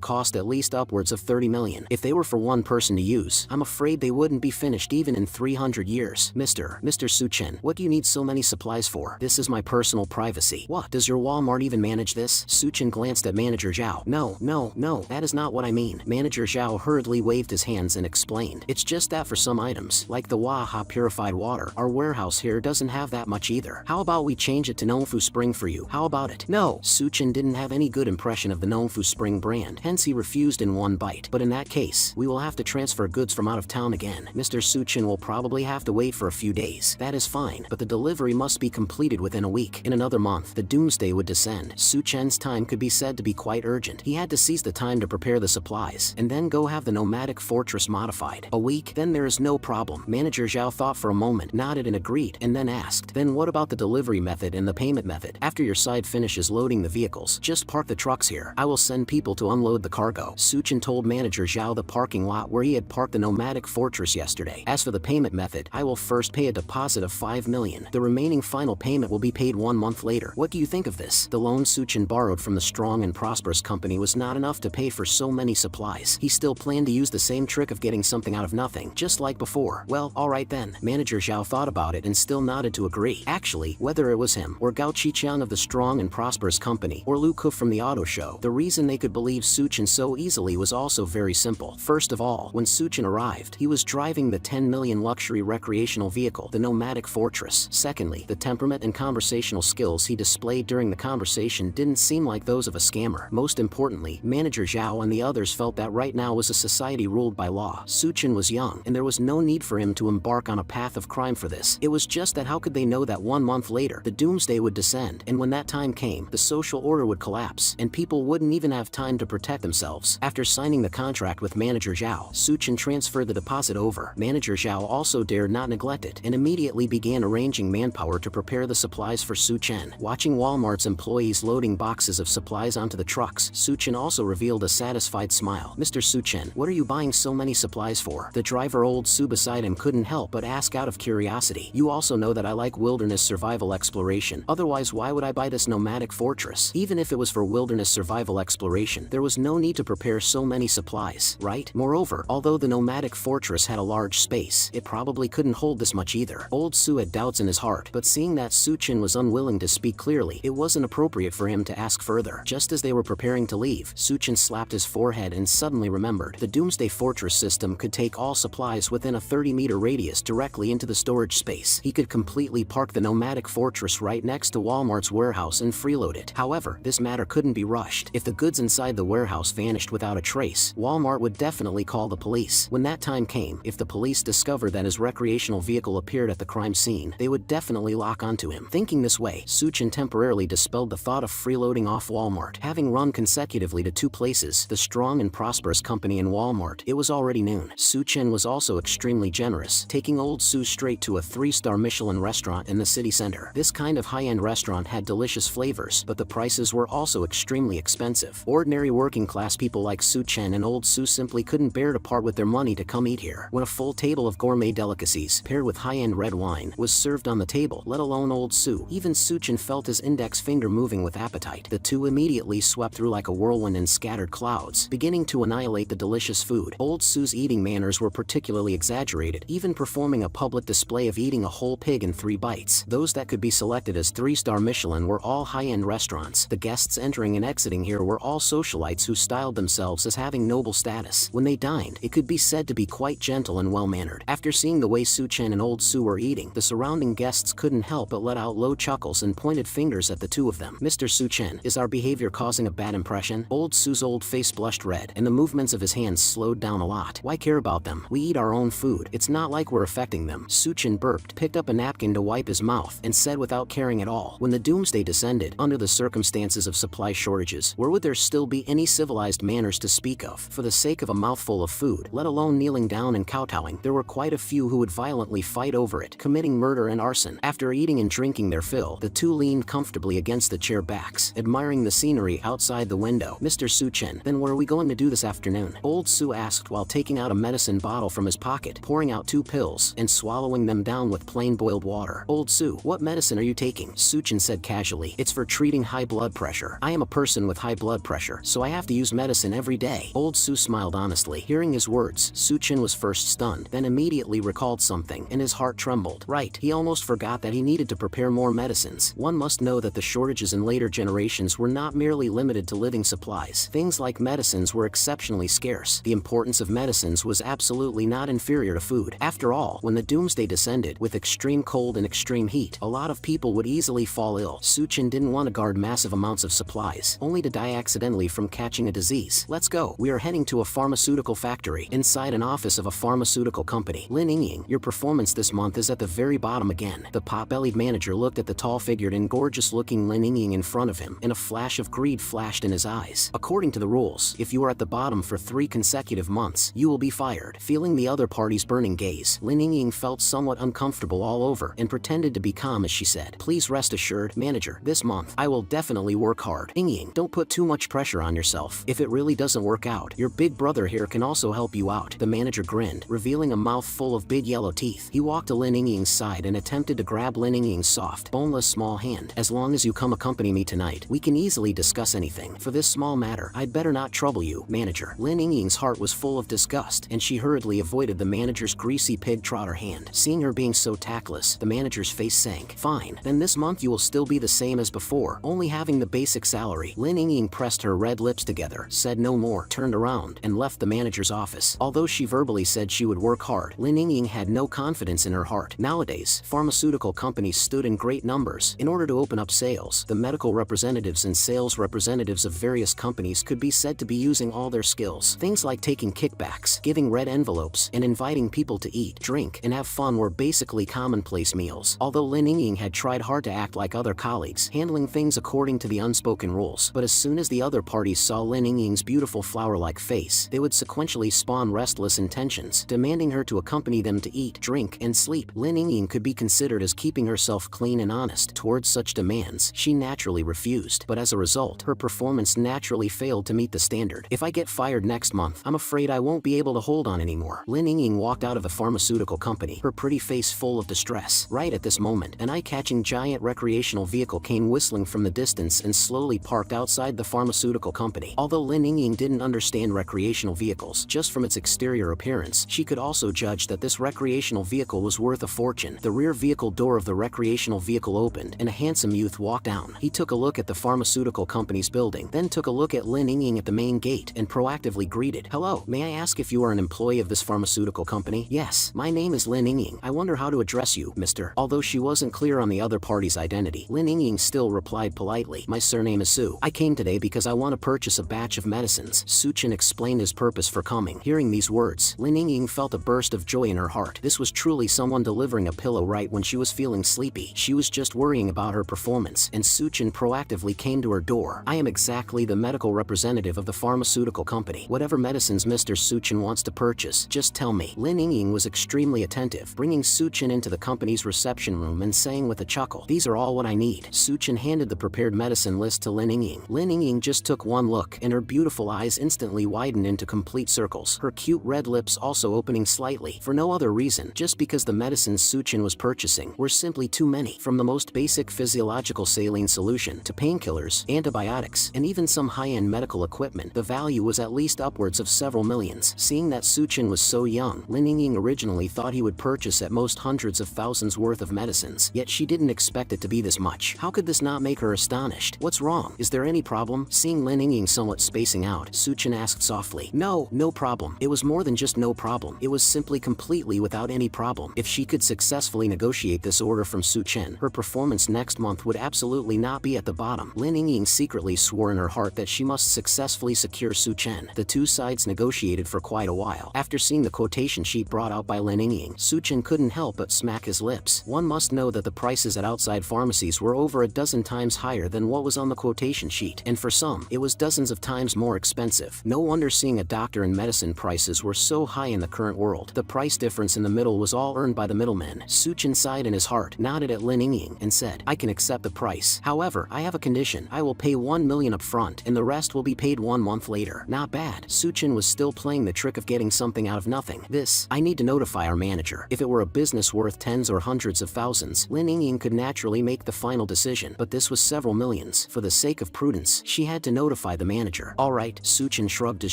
cost at least upwards of 30 million. If they were for one person to use, I'm afraid they wouldn't be finished even in 300 years. Mr. Suchen, what do you need so many supplies for? This is my personal privacy. What, does your Walmart even manage this? Suchen glanced at Manager Zhao. No, that is not what I mean. Manager Zhao hurriedly waved his hands and explained. It's just that for some items, like the Waha purified water, our warehouse here doesn't have that much either. How about we change it to Nongfu Spring for you? How about it? No, Suchen didn't have any good impression of the Nongfu Spring brand, hence he refused in one bite. But in that case, we will have to transfer goods from out of town again. Mr. Suchen will probably have to wait for a few days. That is fine, but the delivery must be completed within a week. In another month, the doomsday would descend. Suchen's time could be said to be quite urgent. He had to seize the time to prepare the supplies, and then go have the nomadic fortress modified. A week? Then there is no problem. Manager Zhao thought for a moment, nodded and agreed, and then asked, then what about the delivery method and the payment method? After your side finishes loading the vehicles, just park the trucks here. I will send people to unload the cargo. Suchen told Manager Zhao the parking lot where he had parked the nomadic fortress yesterday. As for the payment method, I will first pay a deposit of 5 million. The remaining final payment will be paid 1 month later. What do you think of this? The loan Suchen borrowed from the strong and prosperous company was not enough to pay for so many supplies. He still planned to use the same trick of getting something out of nothing, just like before. Well, alright then. Manager Zhao thought about it and still nodded to agree. Actually, whether it was him, or Gao Qiqian of the strong and prosperous company, or Lu Ku from the auto show, the reason they could believe Suchen so easily was also very simple. First of all, when Suchen arrived, he was driving the 10 million luxury recreational vehicle, the nomadic fortress. Secondly, the temperament and conversational skills he displayed during the conversation didn't seem like those of a scammer. Most importantly, Manager Zhao and the others felt that right now was a society ruled by law. Suchen was young, and there was no need for him to embark on a path of crime for this. It was just that how could they know that 1 month later, the doomsday would descend, and when that time came, the social order would collapse, and people wouldn't even have time to protect themselves. After signing the contract with Manager Zhao, Suchen transferred the deposit over. Manager Zhao also dared not neglect it, and immediately began arranging manpower to prepare the supplies for Suchen. Watching Walmart's employees loading boxes of supplies onto the trucks, Suchen also revealed a satisfied smile. Mr. Suchen, what are you buying so many supplies for? The driver old Su beside him couldn't help but ask out of curiosity. You also know that I like wilderness survival exploration. Otherwise, why would I buy this nomadic fortress? Even if it was for wilderness survival exploration, there was no need to prepare so many supplies, right? Moreover, although the nomadic fortress had a large space, it probably couldn't hold this much either. Old Su had doubts in his heart, but seeing that Suchen was unwilling to speak clearly, it wasn't appropriate for him to ask further. Just as they were preparing to leave, Suchen slapped his forehead and suddenly remembered. The Doomsday Fortress system could take all supplies within a 30-meter radius directly into the storage space. He could completely park the nomadic fortress right next to Walmart's warehouse and freeload it. However, this matter couldn't be rushed. If the goods inside the warehouse vanished without a trace, Walmart would definitely call the police. When that time came, if the police discovered that his recreational vehicle appeared at the crime scene, they would definitely lock onto him. Thinking this way, Suchen temporarily dispelled the thought of freeloading off Walmart. Having run consecutively to 2 places, the strong and prosperous company and Walmart, it was already noon. Suchen was also extremely generous, taking old Su straight to a 3-star Michelin restaurant in the city center. This kind of high-end restaurant had delicious flavors, but the prices were also extremely expensive. Ordinary working-class people like Suchen and old Su simply couldn't bear to part with their money to come eat here. When a full table of gourmet delicacies, paired with high-end red wine, was served on the table, let alone old Su, even Suchen felt his index finger moving with appetite. The two immediately swept through like a whirlwind in scattered clouds, beginning to annihilate the delicious food. Old Su's eating manners were particularly exaggerated, even performing a public display of eating a whole pig in 3 bites. Those that could be selected as 3-star Michelin were all high-end restaurants. The guests entering and exiting here were all socialites who styled themselves as having noble status. When they dined, it could be said to be quite gentle and well-mannered. After seeing the way Suchen and old Su were eating, the surrounding guests couldn't help but let out low chuckles and pointed fingers at the two of them. Mr. Suchen, is our behavior causing a bad impression? Old Su's old face blushed red, and the movements of his hands slowed down a lot. Why care about them? We eat our own food. It's not like we're affecting them. Suchen burped, picked up a napkin to wipe his mouth, and said without caring at all, when the doomsday descended, under the circumstances of supply shortages, where would there still be any civilized manners to speak of? For the sake of a mouthful of food, let alone kneeling down and kowtowing, there were quite a few who would violently fight over it, committing murder and arson. After eating and drinking their fill, the two leaned comfortably against the chair backs, admiring the scenery outside the window. Mr. Suchen, then what are we going to do this afternoon? Old Su asked while taking out a medicine bottle from his pocket, pouring out 2 pills, and swallowing them down with plain boiled water. Old Su, What medicine are you taking? Suchin said casually. It's for treating high blood pressure. I am a person with high blood pressure, so I have to use medicine every day. Old Su smiled honestly. Hearing his words, Suchin was first stunned, then immediately recalled something, and his heart trembled. Right, he almost forgot that he needed to prepare more medicines. One must know that the shortages in later generations were not merely limited to living supplies. Things like medicines were exceptionally scarce. The importance of medicines was absolutely not inferior to food. After all, when the doomsday descended, with extreme cold and extreme heat, a lot of people would easily fall ill. Suchin didn't want to guard massive amounts of supplies, only to die accidentally from catching a disease. Let's go. We are heading to a pharmaceutical factory, inside an office of a pharmaceutical company. Lin Yingying, your performance this month is at the very bottom again. The pot-bellied manager looked at the tall-figured and gorgeous-looking Lin Yingying in front of him, and a flash of greed flashed in his eyes. According to the rules, if you are at the bottom for 3 consecutive months, you will be fired. Feeling the other party's burning gaze, Lin Yingying felt somewhat uncomfortable all over and pretended to be calm as she said, "Please rest assured, manager, this month, I will definitely work hard." Yingying, don't put too much pressure on yourself. If it really doesn't work out, your big brother here can also help you out. The manager grinned, revealing a mouth full of big yellow teeth. He walked to Lin Yingying's side and attempted to grab Lin Yingying's soft, boneless small hand. "As long as you come accompany me tonight, we can easily discuss anything. For this small matter, I'd better not trouble you, manager." Lin Yingying's heart was full of disgust, and she hurriedly avoided the manager's greasy pig trotter hand. Seeing her being so tactless, the manager's face sank. "Fine, then this month you will still be the same as before, only having the basic salary." Lin Yingying pressed her red lips together, said no more, turned around, and left the manager's office. Although she verbally said she would work hard, Lin Yingying had no confidence in her heart. Nowadays, pharmaceutical companies stood in great numbers. In order to open up sales, the medical representatives and sales representatives of various companies could be said to be using all their skills. Things like taking kickbacks, giving red envelopes, and inviting people to eat, drink, and have fun were basically commonplace meals. Although Lin Yingying had tried hard to act like other colleagues, handling things according to the unspoken rules, but as soon as the other parties saw Lin Yingying's beautiful flower-like face, they would sequentially spawn restless intentions, demanding her to accompany them to eat, drink, and sleep. Lin Yingying could be considered as keeping herself clean and honest. Towards such demands, she naturally refused, but as a result, her performance naturally failed to meet the standard. "If I get fired next month, I'm afraid I won't be able to hold on anymore." Lin Yingying walked out of the pharmaceutical company, her pretty face full of distress. Right at this moment, an eye-catching giant recreational vehicle came whistling from the distance and slowly parked outside the pharmaceutical company. Although Lin Yingying didn't understand recreational vehicles, just from its exterior appearance, she could also judge that this recreational vehicle was worth a fortune. The rear vehicle door of the recreational vehicle opened, and a handsome youth walked down. He took a look at the pharmaceutical company's building, then took a look at Lin Yingying at the main gate, and proactively greeted, "Hello, may I ask if you are an employee of this pharmaceutical company?" "Yes, my name is Lin Yingying. I wonder how to address you, mister." Although she wasn't clear on the other party's identity, Lin Yingying still replied politely, "My surname is Su. I came today because I want to purchase a batch of medicines." Suchin explained his purpose for coming. Hearing these words, Lin Yingying felt a burst of joy in her heart. This was truly someone delivering a pillow right when she was feeling sleepy. She was just worrying about her performance, and Suchin proactively came to her door. "I am exactly the medical representative of the pharmaceutical company. Whatever medicines Mr. Suchin wants to purchase, just tell me." Lin Yingying was extremely attentive, bringing Suchin into the company's reception room and saying with a chuckle, "These are all what I need." Suchin handed the prepared medicine list to Lin Yingying. Lin Yingying just took one look, and her beautiful eyes instantly widened into complete circles, her cute red lips also opening slightly, for no other reason, just because the medicines Suchin was purchasing were simply too many. From the most basic physiological saline solution to painkillers, antibiotics, and even some high-end medical equipment, the value was at least upwards of several millions. Seeing that Suchin was so young, Lin Yingying originally thought he would purchase at most hundreds of thousands worth of medicines, yet she didn't expect it to be this much. How could this not make her astonished? "What's wrong? Is there any problem?" Seeing Lin Yingying somewhat spacing out, Suchin asked softly. "No, no problem. It was more than just no problem. It was simply completely without any problem." If she could successfully negotiate this order from Suchin, her performance next month would absolutely not be at the bottom. Lin Yingying secretly swore in her heart that she must successfully secure Suchin. The two sides negotiated for quite a while. After seeing the quotation sheet brought out by Lin Yingying, Suchin couldn't help but smack his lips. One must know that the prices at outside pharmacies were over a dozen times higher than what was on the quotation sheet, and for some, it was dozens of times more expensive. No wonder seeing a doctor and medicine prices were so high in the current world. The price difference in the middle was all earned by the middlemen. Suchin sighed in his heart, nodded at Lin Yingying, and said, "I can accept the price. However, I have a condition. I will pay 1 million up front, and the rest will be paid 1 month later." Not bad. Suchin was still playing the trick of getting something out of nothing. "I need to notify our manager. If it were a business worth tens or hundreds of thousands, millions. Lin Yingying could naturally make the final decision, but this was several millions. For the sake of prudence, she had to notify the manager. Alright, Suchin shrugged his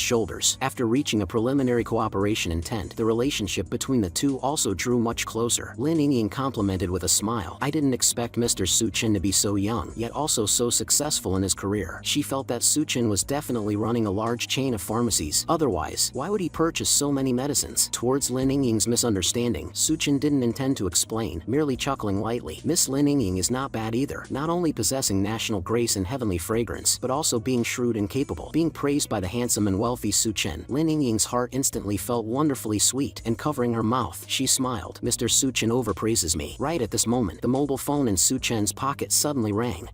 shoulders. After reaching a preliminary cooperation intent, the relationship between the two also drew much closer. Lin Yingying complimented with a smile. I didn't expect Mr. Suchin to be so young, yet also so successful in his career. She felt that Suchin was definitely running a large chain of pharmacies. Otherwise, why would he purchase so many medicines? Towards Lin Yingying's misunderstanding, Suchin didn't intend to explain, merely chuckling lightly. Miss Lin Yingying is not bad either, not only possessing national grace and heavenly fragrance, but also being shrewd and capable. Being praised by the handsome and wealthy Suchin, Lin Yingying's heart instantly felt wonderfully sweet, and covering her mouth, she smiled. Mr. Suchin overpraises me. Right at this moment, the mobile phone in Suchin's pocket suddenly rang.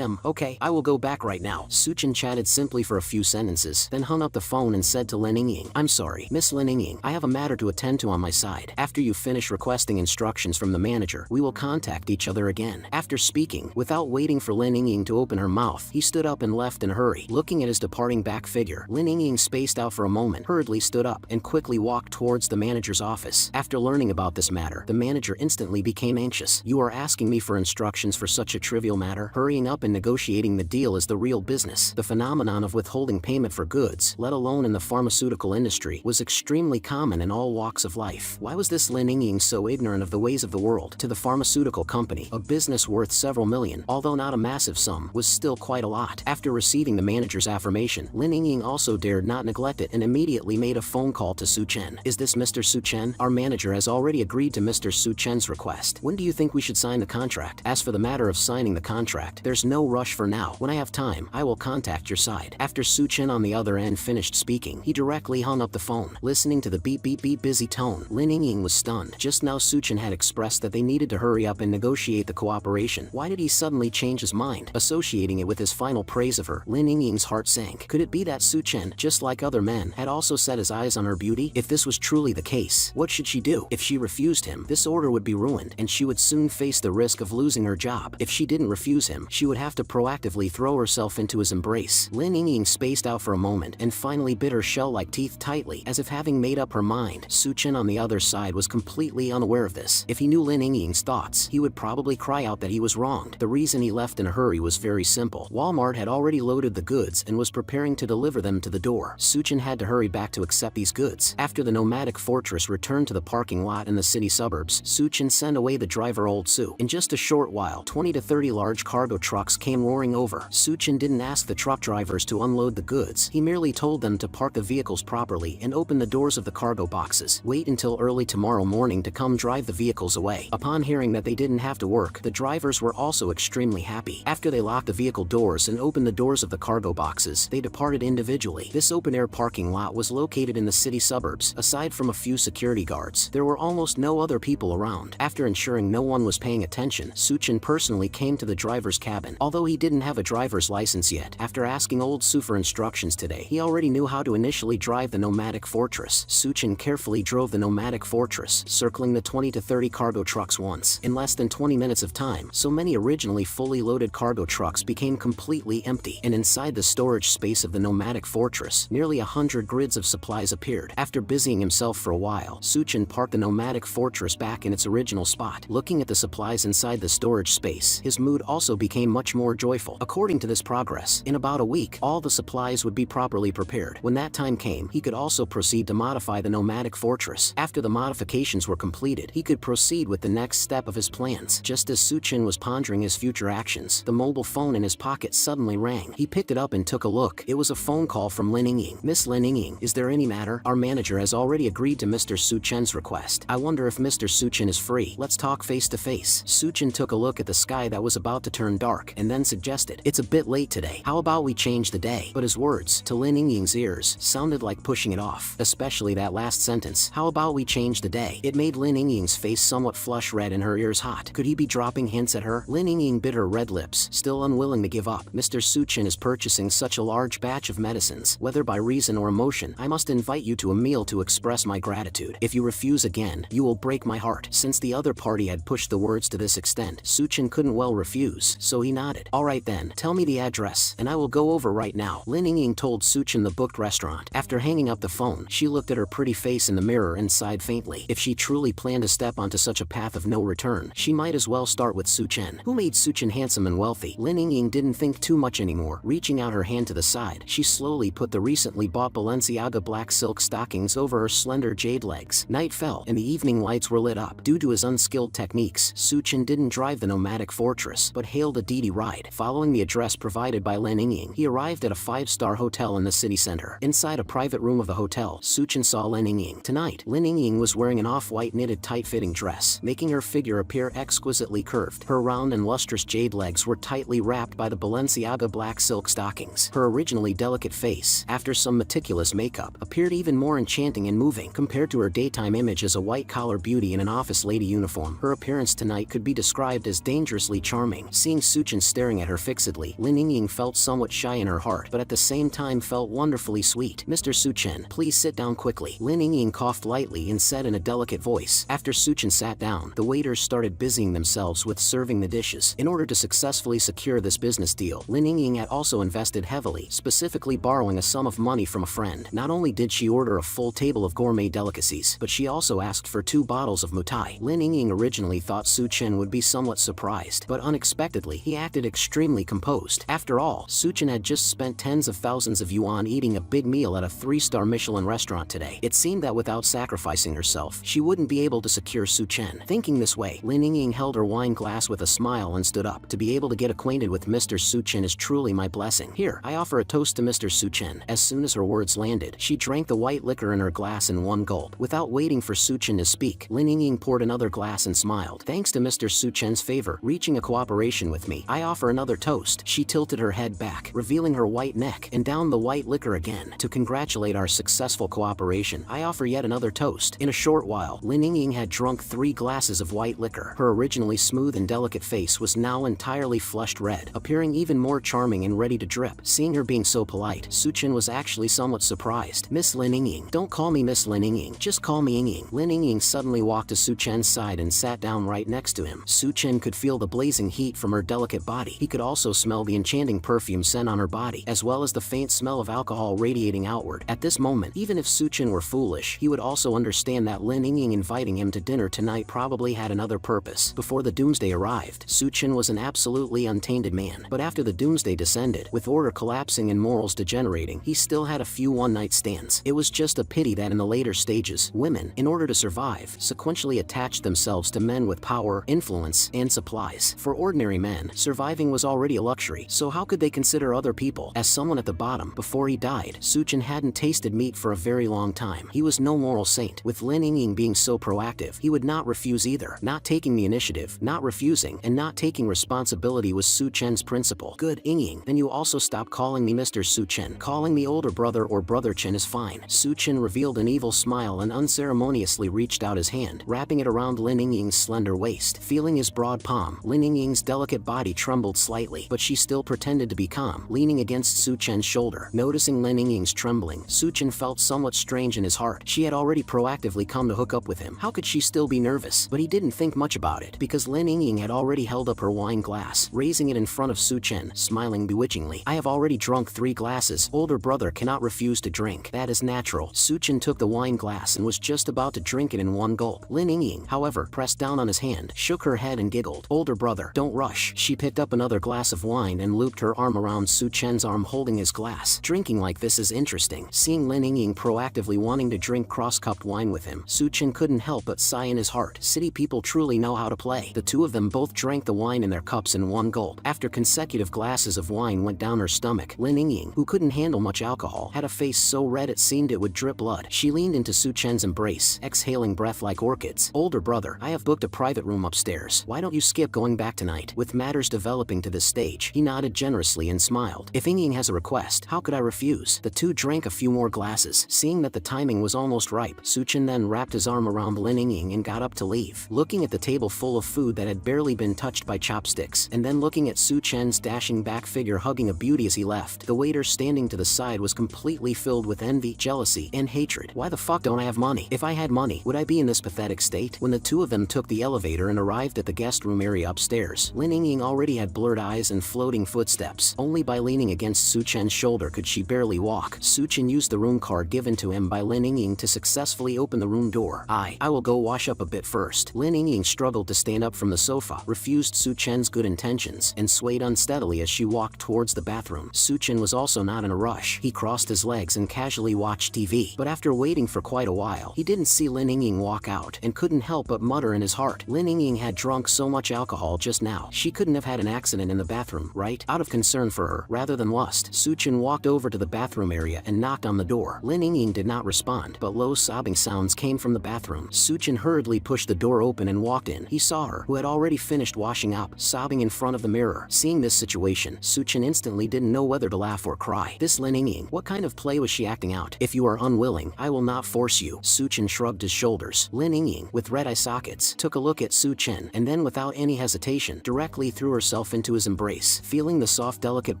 Okay, I will go back right now. Suchin chatted simply for a few sentences, then hung up the phone and said to Lin Yingying, I'm sorry, Miss Lin Yingying, I have a matter to attend to on my side. After you finish requesting instructions from the manager, we will contact each other again. After speaking, without waiting for Lin Yingying to open her mouth, he stood up and left in a hurry. Looking at his departing back figure, Lin Yingying spaced out for a moment, hurriedly stood up, and quickly walked towards the manager's office. After learning about this matter, the manager instantly became anxious. You are asking me for instructions for such a trivial matter? Hurrying up and negotiating the deal is the real business. The phenomenon of withholding payment for goods, let alone in the pharmaceutical industry, was extremely common in all walks of life. Why was this Lin Yingying so ignorant of the ways of the world? To the pharmaceutical company, a business worth several million, although not a massive sum, was still quite a lot. After receiving the manager's affirmation, Lin Yingying also dared not neglect it and immediately made a phone call to Suchen. Is this Mr. Suchen? Our manager has already agreed to Mr. Suchen's request. When do you think we should sign the contract? As for the matter of signing the contract, there's no rush for now. When I have time, I will contact your side. After Suchen on the other end finished speaking, he directly hung up the phone. Listening to the beep beep beep busy tone, Lin Yingying was stunned. Just now Suchen had expressed that they needed to hurry up and negotiate the cooperation. Why did he suddenly change his mind? Associating it with his final praise of her, Lin Yingying's heart sank. Could it be that Suchen, just like other men, had also set his eyes on her beauty? If this was truly the case, what should she do? If she refused him, this order would be ruined, and she would soon face the risk of losing her job. If she didn't refuse him, she would have to proactively throw herself into his embrace. Lin Yingying spaced out for a moment and finally bit her shell-like teeth tightly, as if having made up her mind. Suchen on the other side was completely unaware of this. If he knew Lin Yingying's thoughts, he would probably cry out that he was wronged. The reason he left in a hurry was very simple. Walmart had already loaded the goods and was preparing to deliver them to the door. Suchen had to hurry back to accept these goods. After the nomadic fortress returned to the parking lot in the city suburbs, Suchen sent away the driver Old Su. In just a short while, 20 to 30 large cargo trucks came roaring over. Suchen didn't ask the truck drivers to unload the goods. He merely told them to park the vehicles properly and open the doors of the cargo boxes. Wait until early tomorrow morning to come drive the vehicles away. Upon hearing that they didn't have to work, the drivers were also extremely happy. After they locked the vehicle doors and opened the doors of the cargo boxes, they departed individually. This open-air parking lot was located in the city suburbs. Aside from a few security guards, there were almost no other people around. After ensuring no one was paying attention, Suchen personally came to the driver's cabin. Although he didn't have a driver's license yet, after asking Old Su for instructions today, he already knew how to initially drive the nomadic fortress. Suchen carefully drove the nomadic fortress, circling the 20 to 30 cargo trucks once. In less than 20 minutes of time, so many originally fully loaded cargo trucks became completely empty, and inside the storage space of the nomadic fortress, nearly 100 grids of supplies appeared. After busying himself for a while, Suchen parked the nomadic fortress back in its original spot. Looking at the supplies inside the storage space, his mood also became much more joyful. According to this progress, in about a week, all the supplies would be properly prepared. When that time came, he could also proceed to modify the nomadic fortress. After the modifications were completed, he could proceed with the next step of his plans. Just as Suchen was pondering his future actions, the mobile phone in his pocket suddenly rang. He picked it up and took a look. It was a phone call from Lin Yingying. Miss Lin Yingying, is there any matter? Our manager has already agreed to Mr. Suchen's request. I wonder if Mr. Suchen is free. Let's talk face to face. Suchen took a look at the sky that was about to turn dark and then suggested, it's a bit late today. How about we change the day? But his words, to Lin Yingying's ears, sounded like pushing it off, especially that last sentence. How about we change the day? It made Lin Yingying's face somewhat flush red and her ears hot. Could he be dropping hints at her? Lin Yingying bit her red lips, still unwilling to give up. Mr. Suchen is purchasing such a large batch of medicines. Whether by reason or emotion, I must invite you to a meal to express my gratitude. If you refuse again, you will break my heart. Since the other party had pushed the words to this extent, Suchen couldn't well refuse, so he nodded. Alright then, tell me the address, and I will go over right now. Lin Yingying told Suchen the booked restaurant. After hanging up the phone, she looked at her pretty face in the mirror and sighed faintly. If she truly planned to step onto such a path of no return, she might as well start with Su Chen. Who made Su Chen handsome and wealthy? Lin Yingying didn't think too much anymore. Reaching out her hand to the side, she slowly put the recently bought Balenciaga black silk stockings over her slender jade legs. Night fell, and the evening lights were lit up. Due to his unskilled techniques, Su Chen didn't drive the nomadic fortress, but hailed a deedy ride. Following the address provided by Lin Yingying, he arrived at a 5-star hotel in the city center. Inside a private room of the hotel, Su Chen saw Lin Yingying. Tonight, Lin Yingying was wearing an off-white knitted tight-fitting dress, making her figure appear exquisitely curved. Her round and lustrous jade legs were tightly wrapped by the Balenciaga black silk stockings. Her originally delicate face, after some meticulous makeup, appeared even more enchanting and moving compared to her daytime image as a white-collar beauty in an office lady uniform. Her appearance tonight could be described as dangerously charming. Seeing Su Chen staring at her fixedly, Lin Yingying felt somewhat shy in her heart, but at the same time felt wonderfully sweet. "Mr. Su Chen, please sit down quickly." Lin Yingying coughed lightly and said in a delicate voice. After Su Chen sat down, the waiters started busying themselves with serving the dishes. In order to successfully secure this business deal, Lin Yingying had also invested heavily, specifically borrowing a sum of money from a friend. Not only did she order a full table of gourmet delicacies, but she also asked for 2 bottles of mutai. Lin Yingying originally thought Su Chen would be somewhat surprised, but unexpectedly, he acted extremely composed. After all, Su Chen had just spent tens of thousands of yuan eating a big meal at a 3-star Michelin restaurant today. It seemed that without sacrificing herself, she wouldn't be able to secure Su Chen. Thinking this way, Lin Yingying held her wine glass with a smile and stood up. "To be able to get acquainted with Mr. Su Chen is truly my blessing. Here, I offer a toast to Mr. Su Chen." As soon as her words landed, she drank the white liquor in her glass in one gulp. Without waiting for Su Chen to speak, Lin Yingying poured another glass and smiled. "Thanks to Mr. Su Chen's favor, reaching a cooperation with me, I offer another toast." She tilted her head back, revealing her white neck, and downed the white liquor again. "To congratulate our successful cooperation, I offer yet another toast." In a short while, Lin Yingying had drunk 3 glasses of white liquor. Her originally smooth and delicate face was now entirely flushed red, appearing even more charming and ready to drip. Seeing her being so polite, Su Chen was actually somewhat surprised. "Miss Lin Yingying." "Don't call me Miss Lin Yingying, just call me Yingying." Lin Yingying suddenly walked to Su Chen's side and sat down right next to him. Su Chen could feel the blazing heat from her delicate body. He could also smell the enchanting perfume scent on her body, as well as the faint smell of alcohol radiating outward. At this moment, even if Su Chen were foolish, he would also understand that Lin Yingying inviting him to dinner tonight probably had another purpose. Before the doomsday arrived, Su Chen was an absolutely untainted man. But after the doomsday descended, with order collapsing and morals degenerating, he still had a few one-night stands. It was just a pity that in the later stages, women, in order to survive, sequentially attached themselves to men with power, influence, and supplies. For ordinary men, surviving was already a luxury, so how could they consider other people as someone at the bottom? Before he died, Su Chen hadn't tasted meat for a very long time. He was no moral saint. With Lin Yingying being so proactive, he would not refuse either. Not taking the initiative, not refusing, and not taking responsibility was Su Chen's principle. "Good, Yingying, then you also stop calling me Mr. Su Chen. Calling me older brother or brother Chen is fine." Su Chen revealed an evil smile and unceremoniously reached out his hand, wrapping it around Lin Yingying's slender waist. Feeling his broad palm, Lin Yingying's delicate body trembled slightly, but she still pretended to be calm, leaning against Su Chen's shoulder. Noticing Lin Yingying's trembling, Su Chen felt somewhat strange in his heart. She had already proactively come to hook up with him. How could she still be nervous? But he didn't think much about it, because Lin Yingying had already held up her wine glass, raising it in front of Su Chen, smiling bewitchingly. "I have already drunk 3 glasses. Older brother cannot refuse to drink. That is natural." Su Chen took the wine glass and was just about to drink it in one gulp. Lin Yingying, however, pressed down on his hand, shook her head and giggled. "Older brother, don't rush." She picked up another glass of wine and looped her arm around Su Chen's arm holding his glass. "Drinking like this is interesting." Seeing Lin Yingying proactively wanting to drink cross-cupped wine with him, Su Chen couldn't help but sigh in his heart. City people truly know how to play. The two of them both drank the wine in their cups in one gulp. After consecutive glasses of wine went down her stomach, Lin Yingying, who couldn't handle much alcohol, had a face so red it seemed it would drip blood. She leaned into Su Chen's embrace, exhaling breath like orchids. "Older brother, I have booked a private room upstairs. Why don't you skip going back tonight?" With matters developing to this stage, he nodded generously and smiled. "If Yingying has a request, how could I refuse?" The two drank a few more glasses. Seeing that the timing was almost ripe, Su Chen then wrapped his arm around Lin Yingying and got up to leave. Looking at the table full of food that had barely been touched by chopsticks, and then looking at Su Chen's dashing back figure hugging a beauty as he left, the waiter standing to the side was completely filled with envy, jealousy, and hatred. "Why the fuck don't I have money? If I had money, would I be in this pathetic state?" When the two of them took the elevator and arrived at the guest room area upstairs, Lin Yingying already had blurred eyes and floating footsteps. Only by leaning against Su Chen's shoulder could she barely walk. Su Chen used the room card given to him by Lin Yingying to successfully open the room door. I will go wash up a bit first." Lin Yingying stroked struggled to stand up from the sofa, refused Su Chen's good intentions, and swayed unsteadily as she walked towards the bathroom. Su Chen was also not in a rush. He crossed his legs and casually watched TV. But after waiting for quite a while, he didn't see Lin Yingying walk out, and couldn't help but mutter in his heart. Lin Yingying had drunk so much alcohol just now. She couldn't have had an accident in the bathroom, right? Out of concern for her, rather than lust, Su Chen walked over to the bathroom area and knocked on the door. Lin Yingying did not respond, but low sobbing sounds came from the bathroom. Su Chen hurriedly pushed the door open and walked in. He saw her, who had already finished washing up, sobbing in front of the mirror. Seeing this situation, Su Chen instantly didn't know whether to laugh or cry. This Lin Yingying, what kind of play was she acting out? If you are unwilling, I will not force you. Su Chen shrugged his shoulders. Lin Yingying, with red eye sockets, took a look at Su Chen, and then without any hesitation, directly threw herself into his embrace. Feeling the soft, delicate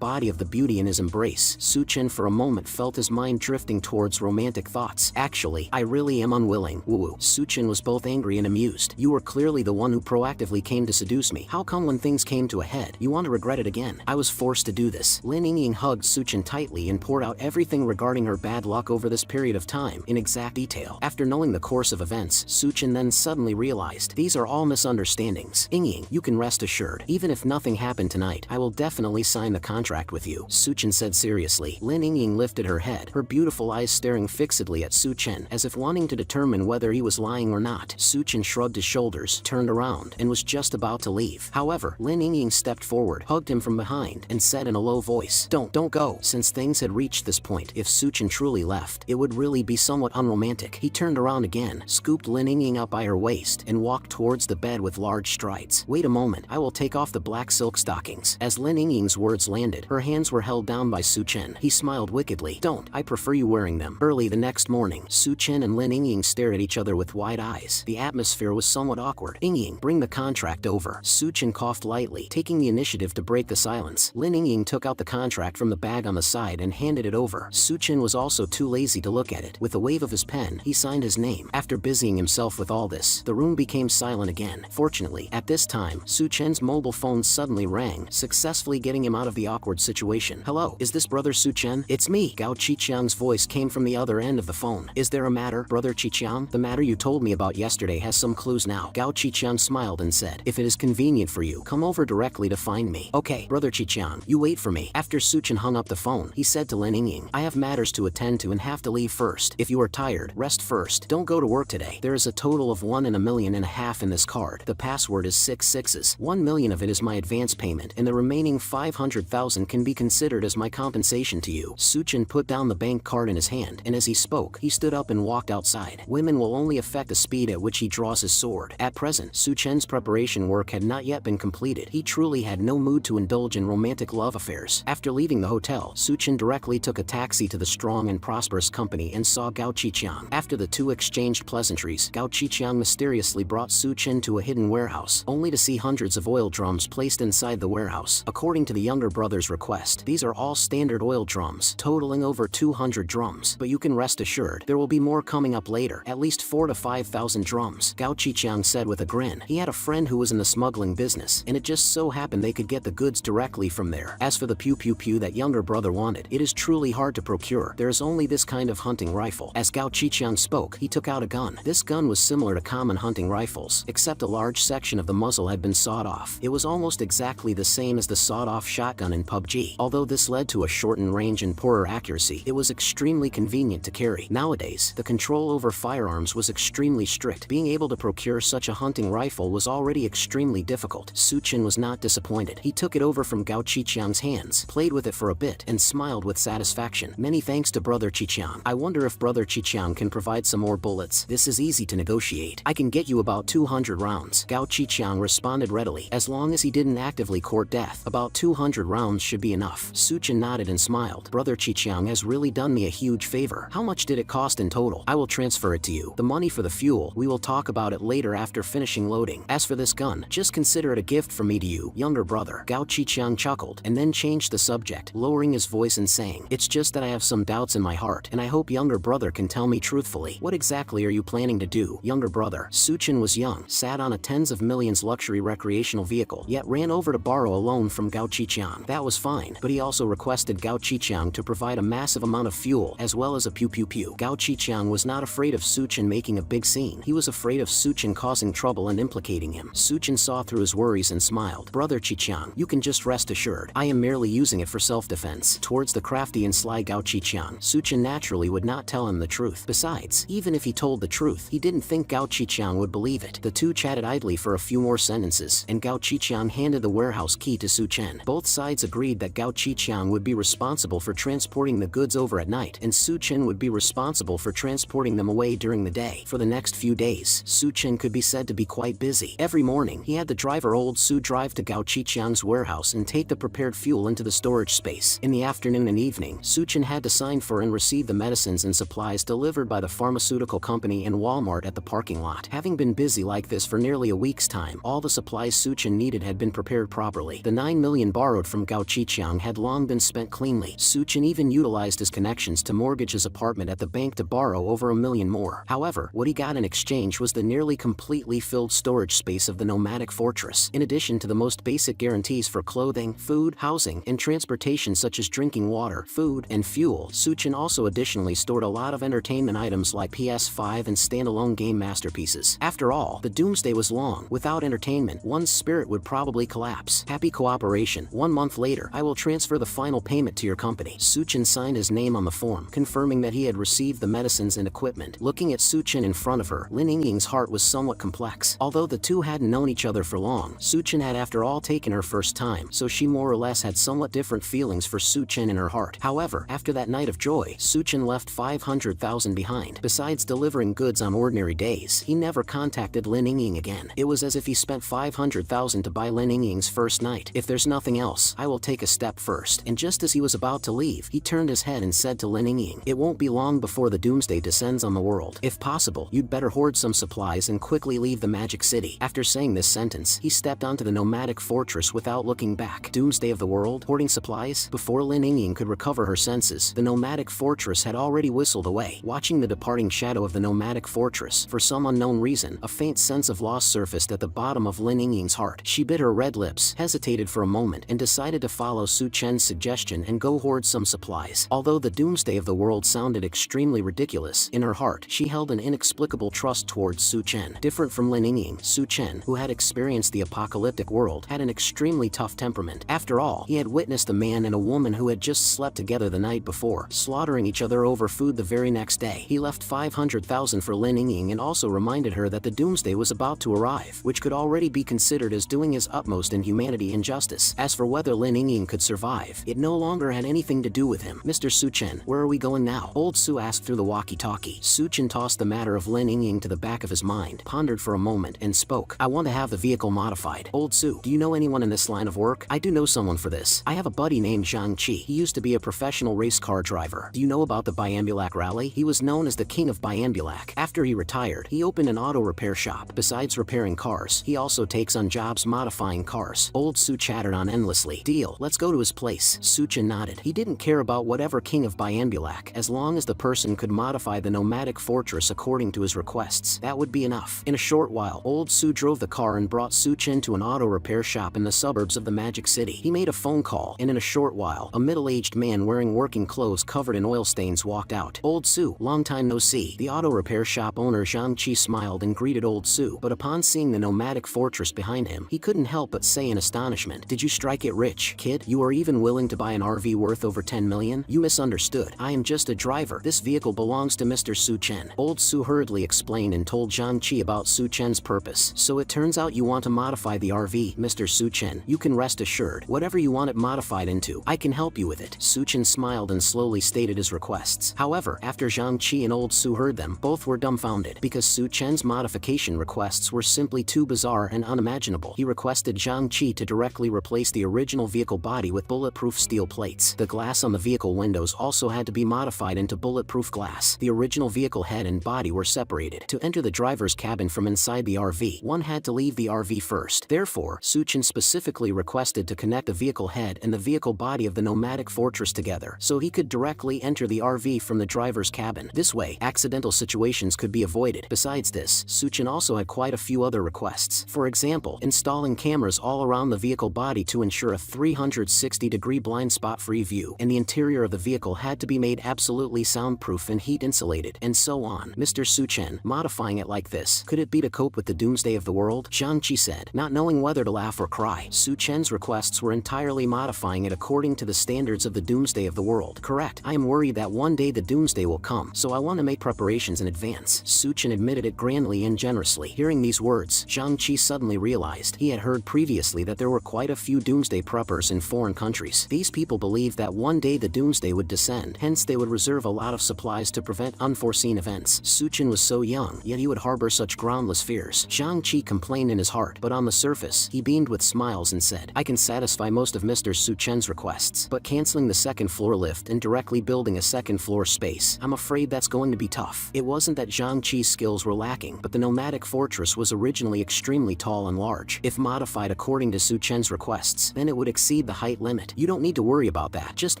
body of the beauty in his embrace, Su Chen for a moment felt his mind drifting towards romantic thoughts. Actually, I really am unwilling. Woo-woo. Su Chen was both angry and amused. You were clearly the one who proactively came to seduce me. How come when things came to a head, you want to regret it again? I was forced to do this. Lin Yingying hugged Su Chen tightly and poured out everything regarding her bad luck over this period of time in exact detail. After knowing the course of events, Su Chen then suddenly realized these are all misunderstandings. Yingying, you can rest assured. Even if nothing happened tonight, I will definitely sign the contract with you, Su Chen said seriously. Lin Yingying lifted her head, her beautiful eyes staring fixedly at Su Chen, as if wanting to determine whether he was lying or not. Su Chen shrugged his shoulders, turned around, and was just about to leave. However, Lin Yingying stepped forward, hugged him from behind, and said in a low voice, Don't go. Since things had reached this point, if Su Chen truly left, it would really be somewhat unromantic. He turned around again, scooped Lin Yingying up by her waist, and walked towards the bed with large strides. Wait a moment, I will take off the black silk stockings. As Lin Yingying's words landed, her hands were held down by Su Chen. He smiled wickedly. Don't, I prefer you wearing them. Early the next morning, Su Chen and Lin Yingying stared at each other with wide eyes. The atmosphere was somewhat awkward. Yingying, bring the contract over. Su Chen coughed lightly, taking the initiative to break the silence. Lin Yingying took out the contract from the bag on the side and handed it over. Su Chen was also too lazy to look at it. With a wave of his pen, he signed his name. After busying himself with all this, the room became silent again. Fortunately, at this time, Su Chen's mobile phone suddenly rang, successfully getting him out of the awkward situation. Hello, is this Brother Su Chen? It's me. Gao Qiqiang's voice came from the other end of the phone. Is there a matter, Brother Qiqiang? The matter you told me about yesterday has some clues now. Gao Qiqiang smiled and said, if it is convenient for you, come over directly to find me. Okay, Brother Qiqiang, you wait for me. After Su Chen hung up the phone, he said to Lin Yingying, I have matters to attend to and have to leave first. If you are tired, rest first. Don't go to work today. There is a total of 1.5 million in this card. The password is 6 sixes. 1 million of it is my advance payment, and the remaining 500,000 can be considered as my compensation to you. Su Chen put down the bank card in his hand, and as he spoke, he stood up and walked outside. Women will only affect the speed at which he draws his sword. At present, Su Chen's preparation work had not yet been completed. He truly had no mood to indulge in romantic love affairs. After leaving the hotel, Su Chen directly took a taxi to the strong and prosperous company and saw Gao Qiqiang. After the two exchanged pleasantries, Gao Qiqiang mysteriously brought Su Chen to a hidden warehouse, only to see hundreds of oil drums placed inside the warehouse. According to the younger brother's request, these are all standard oil drums, totaling over 200 drums. But you can rest assured, there will be more coming up later, at least 4,000 to 5,000 drums, Gao Qiqiang said with a grin. He had a friend who was in the smuggling business, and it just so happened they could get the goods directly from there. As for the pew-pew-pew that younger brother wanted, it is truly hard to procure. There is only this kind of hunting rifle. As Gao Qiqiang spoke, he took out a gun. This gun was similar to common hunting rifles, except a large section of the muzzle had been sawed off. It was almost exactly the same as the sawed-off shotgun in PUBG. Although this led to a shortened range and poorer accuracy, it was extremely convenient to carry. Nowadays, the control over firearms was extremely strict. Being able to procure such a hunting rifle was already extremely difficult. Su Chen was not disappointed. He took it over from Gao Qiqiang's hands, played with it for a bit, and smiled with satisfaction. Many thanks to Brother Qiqiang. I wonder if Brother Qiqiang can provide some more bullets. This is easy to negotiate. I can get you about 200 rounds. Gao Qiqiang responded readily. As long as he didn't actively court death, about 200 rounds should be enough. Su Chen nodded and smiled. Brother Qiqiang has really done me a huge favor. How much did it cost in total? I will transfer it to you. The money for the fuel, we will talk about it later after finishing loading. As for this gun, just consider it a gift from me to you, younger brother. Gao Qiqiang chuckled, and then changed the subject, lowering his voice and saying, it's just that I have some doubts in my heart, and I hope younger brother can tell me truthfully. What exactly are you planning to do, younger brother? Su Chen was young, sat on a tens of millions luxury recreational vehicle, yet ran over to borrow a loan from Gao Qiqiang. That was fine, but he also requested Gao Qiqiang to provide a massive amount of fuel, as well as a pew-pew-pew. Gao Qiqiang was not afraid of Su Chen making a big scene. He was afraid of Su Chen causing trouble trouble and implicating him. Suchin saw through his worries and smiled. Brother Chichang, you can just rest assured. I am merely using it for self-defense. Towards the crafty and sly Gao Chichang, Suchin naturally would not tell him the truth. Besides, even if he told the truth, he didn't think Gao Chichang would believe it. The two chatted idly for a few more sentences, and Gao Chichang handed the warehouse key to Suchen. Both sides agreed that Gao Chichang would be responsible for transporting the goods over at night, and Suchen would be responsible for transporting them away during the day. For the next few days, Suchen could be said to be quite busy. Every morning, he had the driver Old Su drive to Gao Chichang's warehouse and take the prepared fuel into the storage space. In the afternoon and evening, Suchen had to sign for and receive the medicines and supplies delivered by the pharmaceutical company and Walmart at the parking lot. Having been busy like this for nearly a week's time, all the supplies Suchen needed had been prepared properly. The 9 million borrowed from Gao Chichang had long been spent cleanly. Suchen even utilized his connections to mortgage his apartment at the bank to borrow over $1 million more. However, what he got in exchange was the nearly completely filled storage space of the nomadic fortress. In addition to the most basic guarantees for clothing, food, housing, and transportation such as drinking water, food, and fuel, Suchen also additionally stored a lot of entertainment items like PS5 and standalone game masterpieces. After all, the doomsday was long. Without entertainment, one's spirit would probably collapse. Happy cooperation. 1 month later, I will transfer the final payment to your company. Suchen signed his name on the form, confirming that he had received the medicines and equipment. Looking at Suchen in front of her, Lin Yingying's heart was somewhat complex. Although the two hadn't known each other for long, Suchen had after all taken her first time, so she more or less had somewhat different feelings for Suchen in her heart. However, after that night of joy, Suchen left 500,000 behind. Besides delivering goods on ordinary days, he never contacted Lin Yingying again. It was as if he spent 500,000 to buy Lin Yingying's first night. If there's nothing else, I will take a step first. And just as he was about to leave, he turned his head and said to Lin Yingying, it won't be long before the doomsday descends on the world. If possible, you'd better hoard some supplies and quickly leave the magic city. After saying this sentence, he stepped onto the nomadic fortress without looking back. Doomsday of the world? Hoarding supplies? Before Lin Yingying could recover her senses, the nomadic fortress had already whistled away. Watching the departing shadow of the nomadic fortress, for some unknown reason, a faint sense of loss surfaced at the bottom of Lin Yingying's heart. She bit her red lips, hesitated for a moment, and decided to follow Su Chen's suggestion and go hoard some supplies. Although the doomsday of the world sounded extremely ridiculous, in her heart, she held an inexplicable trust towards Su Chen. Different from Lin Yingying, Su Chen, who had experienced the apocalyptic world, had an extremely tough temperament. After all, he had witnessed a man and a woman who had just slept together the night before, slaughtering each other over food the very next day. He left 500,000 for Lin Yingying and also reminded her that the doomsday was about to arrive, which could already be considered as doing his utmost in humanity and justice. As for whether Lin Yingying could survive, it no longer had anything to do with him. Mr. Su Chen, where are we going now? Old Su asked through the walkie-talkie. Su Chen tossed the matter of Lin Yingying to the back of his mind, pondered for a moment, and spoke. I want to have the vehicle modified. Old Su, do you know anyone in this line of work? I do know someone for this. I have a buddy named Zhang Qi. He used to be a professional race car driver. Do you know about the Biambulac rally? He was known as the king of Biambulac. After he retired, he opened an auto repair shop. Besides repairing cars, he also takes on jobs modifying cars. Old Su chattered on endlessly. Deal, let's go to his place. Su Chen nodded. He didn't care about whatever king of Biambulac, as long as the person could modify the nomadic fortress according to his requests. That would be enough. In a short while, Old Su drove the car and brought Su Chen to an auto repair shop in the suburbs of the Magic City. He made a phone call, and in a short while, a middle-aged man wearing working clothes covered in oil stains walked out. Old Su, long time no see. The auto repair shop owner Zhang Qi smiled and greeted Old Su, but upon seeing the nomadic fortress behind him, he couldn't help but say in astonishment, did you strike it rich, kid? You are even willing to buy an RV worth over 10 million? You misunderstood. I am just a driver. This vehicle belongs to Mr. Su Chen. Old Su hurriedly explained and told Zhang Qi about Su Chen's purpose. So it turns out you want to modify the RV, Mr. Su Chen. You can rest assured. Whatever you want it modified into, I can help you with it. Su Chen smiled and slowly stated his requests. However, after Zhang Qi and Old Su heard them, both were dumbfounded, because Su Chen's modification requests were simply too bizarre and unimaginable. He requested Zhang Qi to directly replace the original vehicle body with bulletproof steel plates. The glass on the vehicle windows also had to be modified into bulletproof glass. The original vehicle head and body were separated. To enter the driver's cabin from inside the RV, one had to leave the RV first. Therefore, Su Chen specifically requested to connect the vehicle head and the vehicle body of the nomadic fortress together, so he could directly enter the RV from the driver's cabin. This way, accidental situations could be avoided. Besides this, Su Chen also had quite a few other requests. For example, installing cameras all around the vehicle body to ensure a 360-degree blind spot-free view, and the interior of the vehicle had to be made absolutely soundproof and heat insulated, and so on. Mr. Su Chen, modifying it like this, could it be to cope with the doomsday of the world? Zhang Qi said, not knowing whether to laugh or cry. Su Chen's requests were entirely modifying it according to the standards of the doomsday of the world. Correct. I am worried that one day the doomsday will come, so I want to make preparations in advance. Su Chen admitted it grandly and generously. Hearing these words, Zhang Qi suddenly realized he had heard previously that there were quite a few doomsday preppers in foreign countries. These people believed that one day the doomsday would descend, hence they would reserve a lot of supplies to prevent unforeseen events. Su Chen was so young, yet he would harbor such groundless fears. Zhang Qi complained in his heart, but on the surface, he beamed with smiles and said, I can satisfy most of Mr. Su Chen's requests, but canceling the second floor lift and directly building a second floor space, I'm afraid that's going to be tough. It wasn't that Zhang Qi's skills were lacking, but the nomadic fortress was originally extremely tall and large. If modified according to Su Chen's requests, then it would exceed the height limit. You don't need to worry about that, just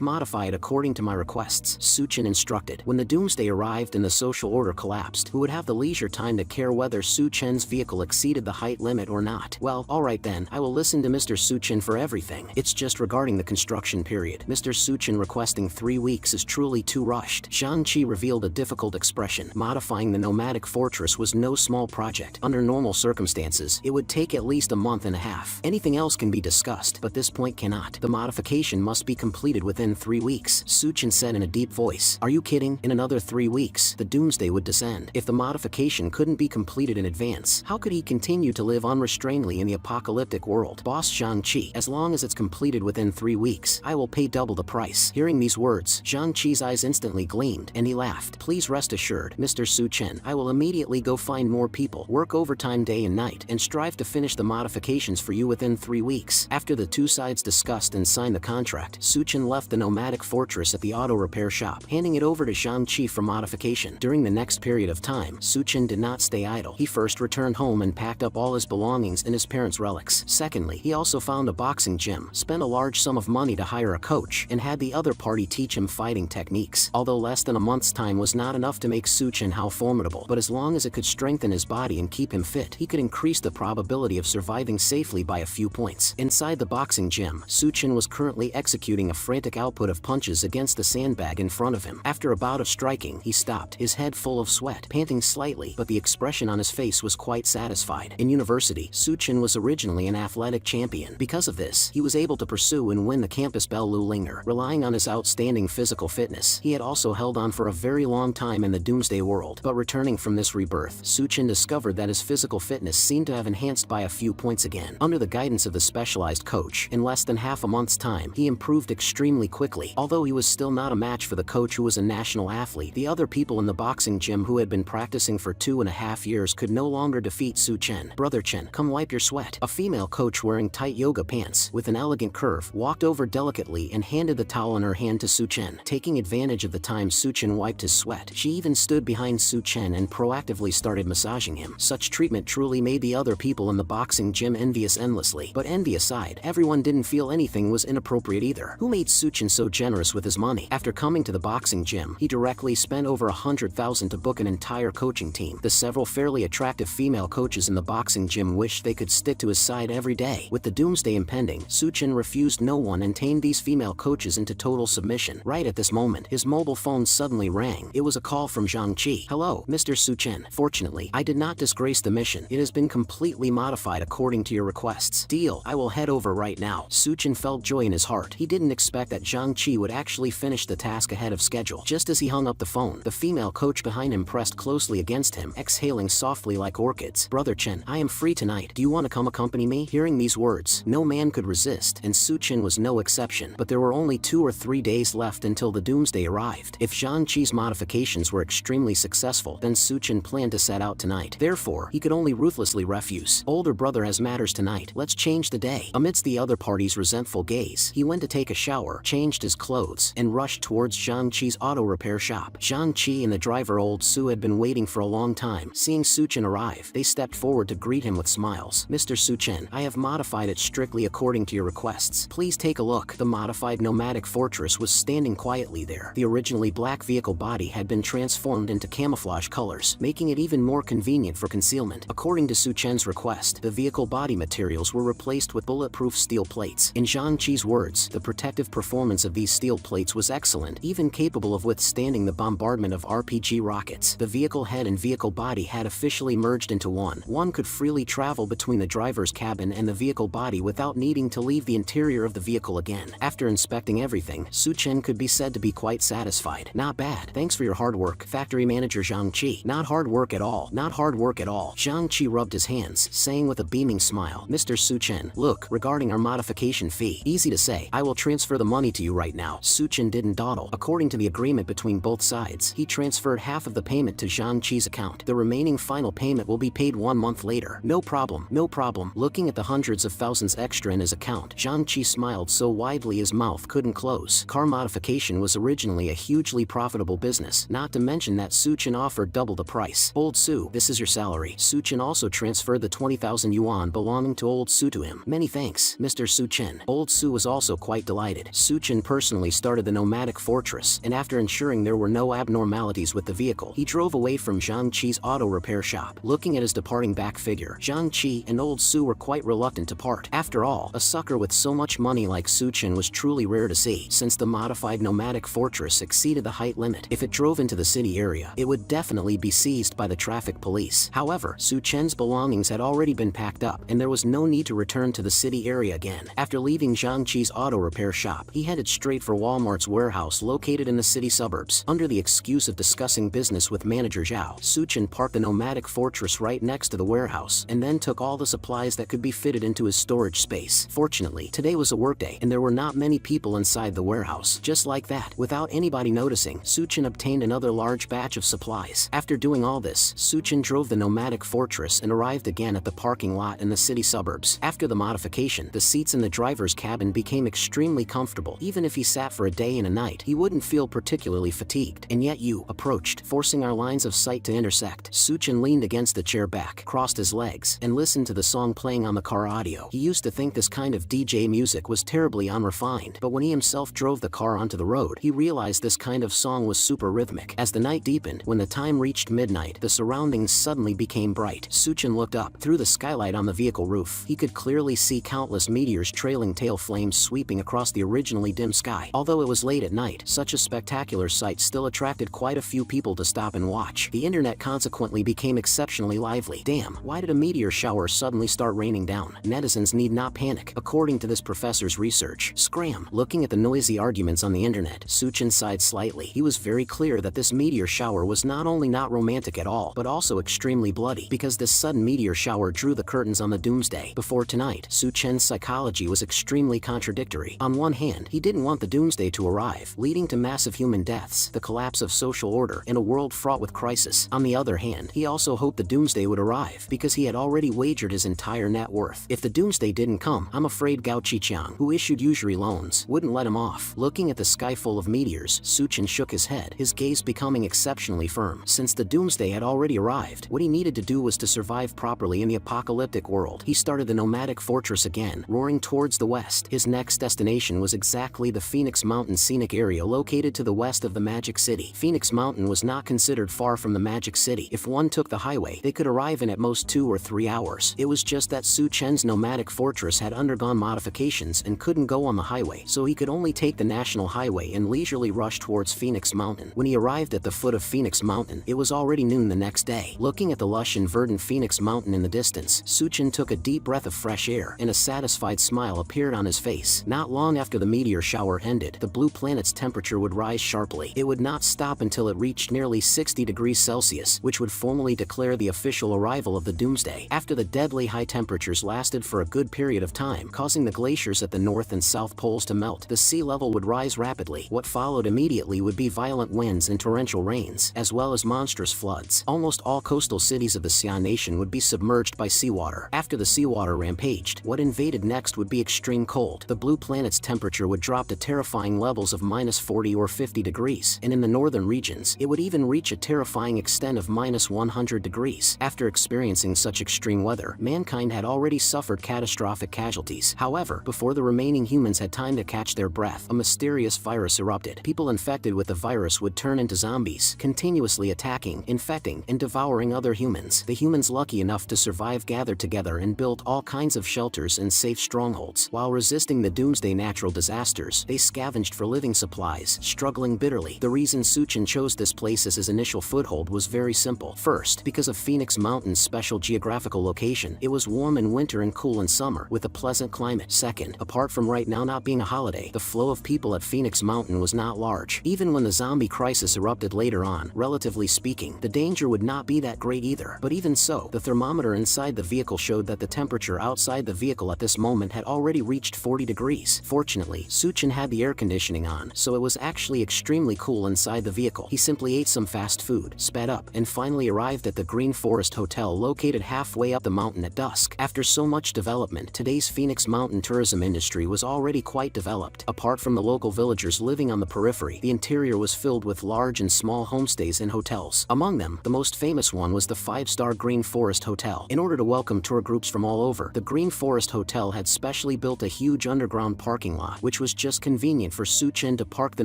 modify it according to my requests, Su Chen instructed. When the doomsday arrived and the social order collapsed, who would have the leisure time to care whether Su Chen's vehicle exceeded the height limit or not? Well, alright then, I will listen to Mr. Su Chen for everything. It's just regarding the construction period. Mr. Su Chen requesting 3 weeks is truly too rushed. Zhang Qi revealed a difficult expression. Modifying the nomadic fortress was no small project. Under normal circumstances, it would take at least a month and a half. Anything else can be discussed, but this point cannot. The modification must be completed within 3 weeks, Su Chen said in a deep voice. Are you kidding? In another 3 weeks, the doomsday would descend. If the modification couldn't be completed in advance, how could he continue to live unrestrainedly in the apocalyptic world? Boss Zhang Qi, as long as it's completed within 3 weeks, I will pay double the price. Hearing these words, Zhang Qi's eyes instantly gleamed, and he laughed. Please rest assured, Mr. Su Chen, I will immediately go find more people, work overtime day and night, and strive to finish the modifications for you within 3 weeks. After the two sides discussed and signed the contract, Su Chen left the nomadic fortress at the auto repair shop, handing it over to Zhang Qi for modification. During the next period of time, Su Chen did not stay idle. He first returned home and packed up all his belongings and his parents' relics. Secondly, he also found a boxing gym, spent a large sum of money to hire a coach, and had the other party teach him fighting techniques. Although less than a month's time was not enough to make Su Chen how formidable, but as long as it could strengthen his body and keep him fit, he could increase the probability of surviving safely by a few points. Inside the boxing gym, Su Chen was currently executing a frantic output of punches against the sandbag in front of him. After a bout of striking, he stopped, his head full of sweat, panting slightly, but the expression on his face was quite satisfied. In university, Su Chen was originally an athletic champion. Because of this, he was able to pursue and win the campus Belle Linger. Relying on his outstanding physical fitness, he had also held on for a very long time in the doomsday world. But returning from this rebirth, Su Chen discovered that his physical fitness seemed to have enhanced by a few points again. Under the guidance of the specialized coach, in less than half a month's time, he improved extremely quickly. Although he was still not a match for the coach who was a national athlete, the other people in the boxing gym who had been practicing for 2.5 years could no longer defeat Su Chen. Brother Chen, come wipe your sweat. A female coach wearing tight yoga pants, with an elegant curve, walked over delicately and handed the towel in her hand to Su Chen. Taking advantage of the time Su Chen wiped his sweat, she even stood behind Su Chen and proactively started massaging him. Such treatment truly made the other people in the boxing gym envious endlessly. But envy aside, everyone didn't feel anything was inappropriate either. Who made Su Chen so generous with his money? After coming to the boxing gym, he directly spent over 100,000 to book an entire coaching team. The several fairly attractive female coaches in the boxing gym wished they could stick to his side every day. With the doomsday impending, Su Chen refused no one and tamed these female coaches into total submission. Right at this moment, his mobile phone suddenly rang. It was a call from Zhang Qi. Hello, Mr. Su Chen. Fortunately, I did not disgrace the mission. It has been completely modified according to your requests. Deal. I will head over right now. Su Chen felt joy in his heart. He didn't expect that Zhang Qi would actually finish the task ahead of schedule. Just as he hung up the phone, the female coach behind him pressed closely against him, exhaling softly like orchids. Brother Chen, I am free tonight. Do you want to come accompany me? Hearing these words, no man could resist, and Su Chen was no exception. But there were only 2 or 3 days left until the doomsday arrived. If Zhang Qi's modifications were extremely successful, then Su Chen planned to set out tonight. Therefore, he could only ruthlessly refuse. Older brother has matters tonight. Let's change the day. Amidst the other party's resentful gaze, he went to take a shower, changed his clothes, and rushed towards Zhang Qi's auto repair shop. Zhang Qi and the driver old Su had been waiting for a long time. Seeing Su Chen arrive, they stepped forward to greet him with smiles. Mr. Su Chen, I have modified it strictly according to your requests. Please take a look. The modified nomadic fortress was standing quietly there. The originally black vehicle body had been transformed into camouflage colors, making it even more convenient for concealment. According to Su Chen's request, the vehicle body materials were replaced with bulletproof steel plates. In Zhang Qi's words, the protective performance of these steel plates was excellent, even capable of withstanding the bombardment of RPG rockets. The vehicle head and vehicle body had officially merged into one. One could freely travel between the driver's cabin and the vehicle body without needing to leave the interior of the vehicle again. After inspecting everything, Su-chen could be said to be quite satisfied. Not bad. Thanks for your hard work, factory manager Zhang Qi. Not hard work at all. Not hard work at all. Zhang Qi rubbed his hands, saying with a beaming smile, Mr. Su-chen, look, regarding our modification fee. Easy to say. I will transfer the money to you right now. Su-chen didn't dawdle. According to the agreement between both sides, he transferred half of the payment to Zhang Qi's account. The remaining final payment will be paid 1 month later. No problem. No problem. Looking at the hundreds of thousands extra in his account, Zhang Qi smiled so widely his mouth couldn't close. Car modification was originally a hugely profitable business, not to mention that Su-chen offered double the price. Old Su, this is your salary. Su-chen also transferred the 20,000 yuan belonging to Old Su to him. Many thanks, Mr. Su-chen. Old Su was also quite delighted. Su-chen personally started the nomadic fortress, and after ensuring there were no abnormalities with the vehicle, he drove away from Zhang Qi's auto repair shop. Looking at his departing back figure, Zhang Qi and Old Su were quite reluctant to part. After all, a sucker with so much money like Su-chen was truly rare to see, since the modified nomadic fortress exceeded the height limit. If it drove into the city area, it would definitely be seized by the traffic police. However, Su-chen's belongings had already been packed up, and there was no need to return to the city area again. After leaving Zhang Qi's auto repair shop, he headed straight for Walmart's warehouse located in the city suburbs. Under the excuse of discussing business with manager Zhao, Su-chen parked the nomadic fortress right next to the warehouse, and then took all the supplies that could be fitted into his storage space. Fortunately, today was a workday, and there were not many people inside the warehouse. Just like that, without anybody noticing, Su-chen obtained another large batch of supplies. After doing all this, Su-chen drove the nomadic fortress and arrived again at the parking lot in the city suburbs. After the modification, the seats in the driver's cabin became extremely comfortable. Even if he sat for a day and a night, he wouldn't feel particularly fatigued. And yet you approached, forcing our lines of sight to intersect. Su-chen leaned against the chair back, crossed his legs, and listened to the song playing on the car audio. He used to think this kind of DJ music was terribly unrefined, but when he himself drove the car onto the road, he realized this kind of song was super rhythmic. As the night deepened, when the time reached midnight, the surroundings suddenly became bright. Su-chen looked up. Through the skylight on the vehicle roof, he could clearly see countless meteors trailing tail flames sweeping across the originally dim sky. Although it was late at night, such a spectacular sight still attracted quite a few people to stop and watch. The internet consequently became exceptionally lively. Damn, why did a meteor shower suddenly start raining down? Netizens need not panic, according to this professor's research. Scram. Looking at the noisy arguments on the internet, Su-chen sighed slightly. He was very clear that this meteor shower was not only not romantic at all, but also extremely bloody, because this sudden meteor shower drew the curtains on the doomsday. Before tonight, Su-chen's psychology was extremely contradictory. On one hand, he didn't want the doomsday to arrive, leading to massive human deaths, the collapse of social order, and a world fraught with crisis. On the other hand, he also hoped the doomsday would arrive, because he had already wagered his entire net worth. If the doomsday didn't come, I'm afraid Gao Qiqiang, who issued usury loans, wouldn't let him off. Looking at the sky full of meteors, Su-chen shook his head, his gaze becoming exceptionally firm. Since the doomsday had already arrived, what he needed to do was to survive properly in the apocalyptic world. He started the nomadic fortress again, roaring towards the west. His next destination was exactly the Phoenix Mountain scenic area located to the west of the Magic City. Phoenix Mountain was not considered far from the Magic City. If one took the highway, they could arrive in at most 2 or 3 hours. It was just that Su-chen's nomadic fortress had undergone modifications and couldn't go on the highway, so he could only take the national highway and leisurely rush towards Phoenix Mountain. When he arrived at the foot of Phoenix Mountain, it was already noon the next day. Looking at the lush and verdant Phoenix Mountain in the distance, Su-chen took a deep breath of fresh air, and a satisfied smile appeared on his face. Not long after the meteor shower ended, the blue planet's temperature would rise sharply. It would not stop until it reached nearly 60 degrees Celsius, which would formally declare the official arrival of the doomsday. After the deadly high temperatures lasted for a good period of time, causing the glaciers at the north and south poles to melt, the sea level would rise rapidly. What followed immediately would be violent winds and torrential rains, as well as monstrous floods. Almost all coastal cities of the Xi'an nation would be submerged by seawater. After the seawater rampaged, what invaded next would be extreme cold. The blue planet's temperature would drop to terrifying levels of -40 or 50 degrees, and in the northern regions, it would even reach a terrifying extent of -100 degrees. After experiencing such extreme weather, mankind had already suffered catastrophic casualties. However, before the remaining humans had time to catch their breath, a mysterious virus erupted. People infected with the virus would turn into zombies, continuously attacking, infecting, and devouring other humans. The humans lucky enough to survive gathered together and built all kinds of shelters and safe strongholds. While resisting the doomsday natural disasters, they scavenged for living supplies, struggling bitterly. The reason Su-chen chose this place as his initial foothold was very simple. First, because of of Phoenix Mountain's special geographical location, it was warm in winter and cool in summer, with a pleasant climate. Second, apart from right now not being a holiday, the flow of people at Phoenix Mountain was not large. Even when the zombie crisis erupted later on, relatively speaking, the danger would not be that great either. But even so, the thermometer inside the vehicle showed that the temperature outside the vehicle at this moment had already reached 40 degrees. Fortunately, Suchin had the air conditioning on, so it was actually extremely cool inside the vehicle. He simply ate some fast food, sped up, and finally arrived at the Green Forest Hotel located halfway up the mountain at dusk. After so much development, today's Phoenix Mountain tourism industry was already quite developed. Apart from the local villagers living on the periphery, the interior was filled with large and small homestays and hotels. Among them, the most famous one was the 5-star Green Forest Hotel. In order to welcome tour groups from all over, the Green Forest Hotel had specially built a huge underground parking lot, which was just convenient for Suchin to park the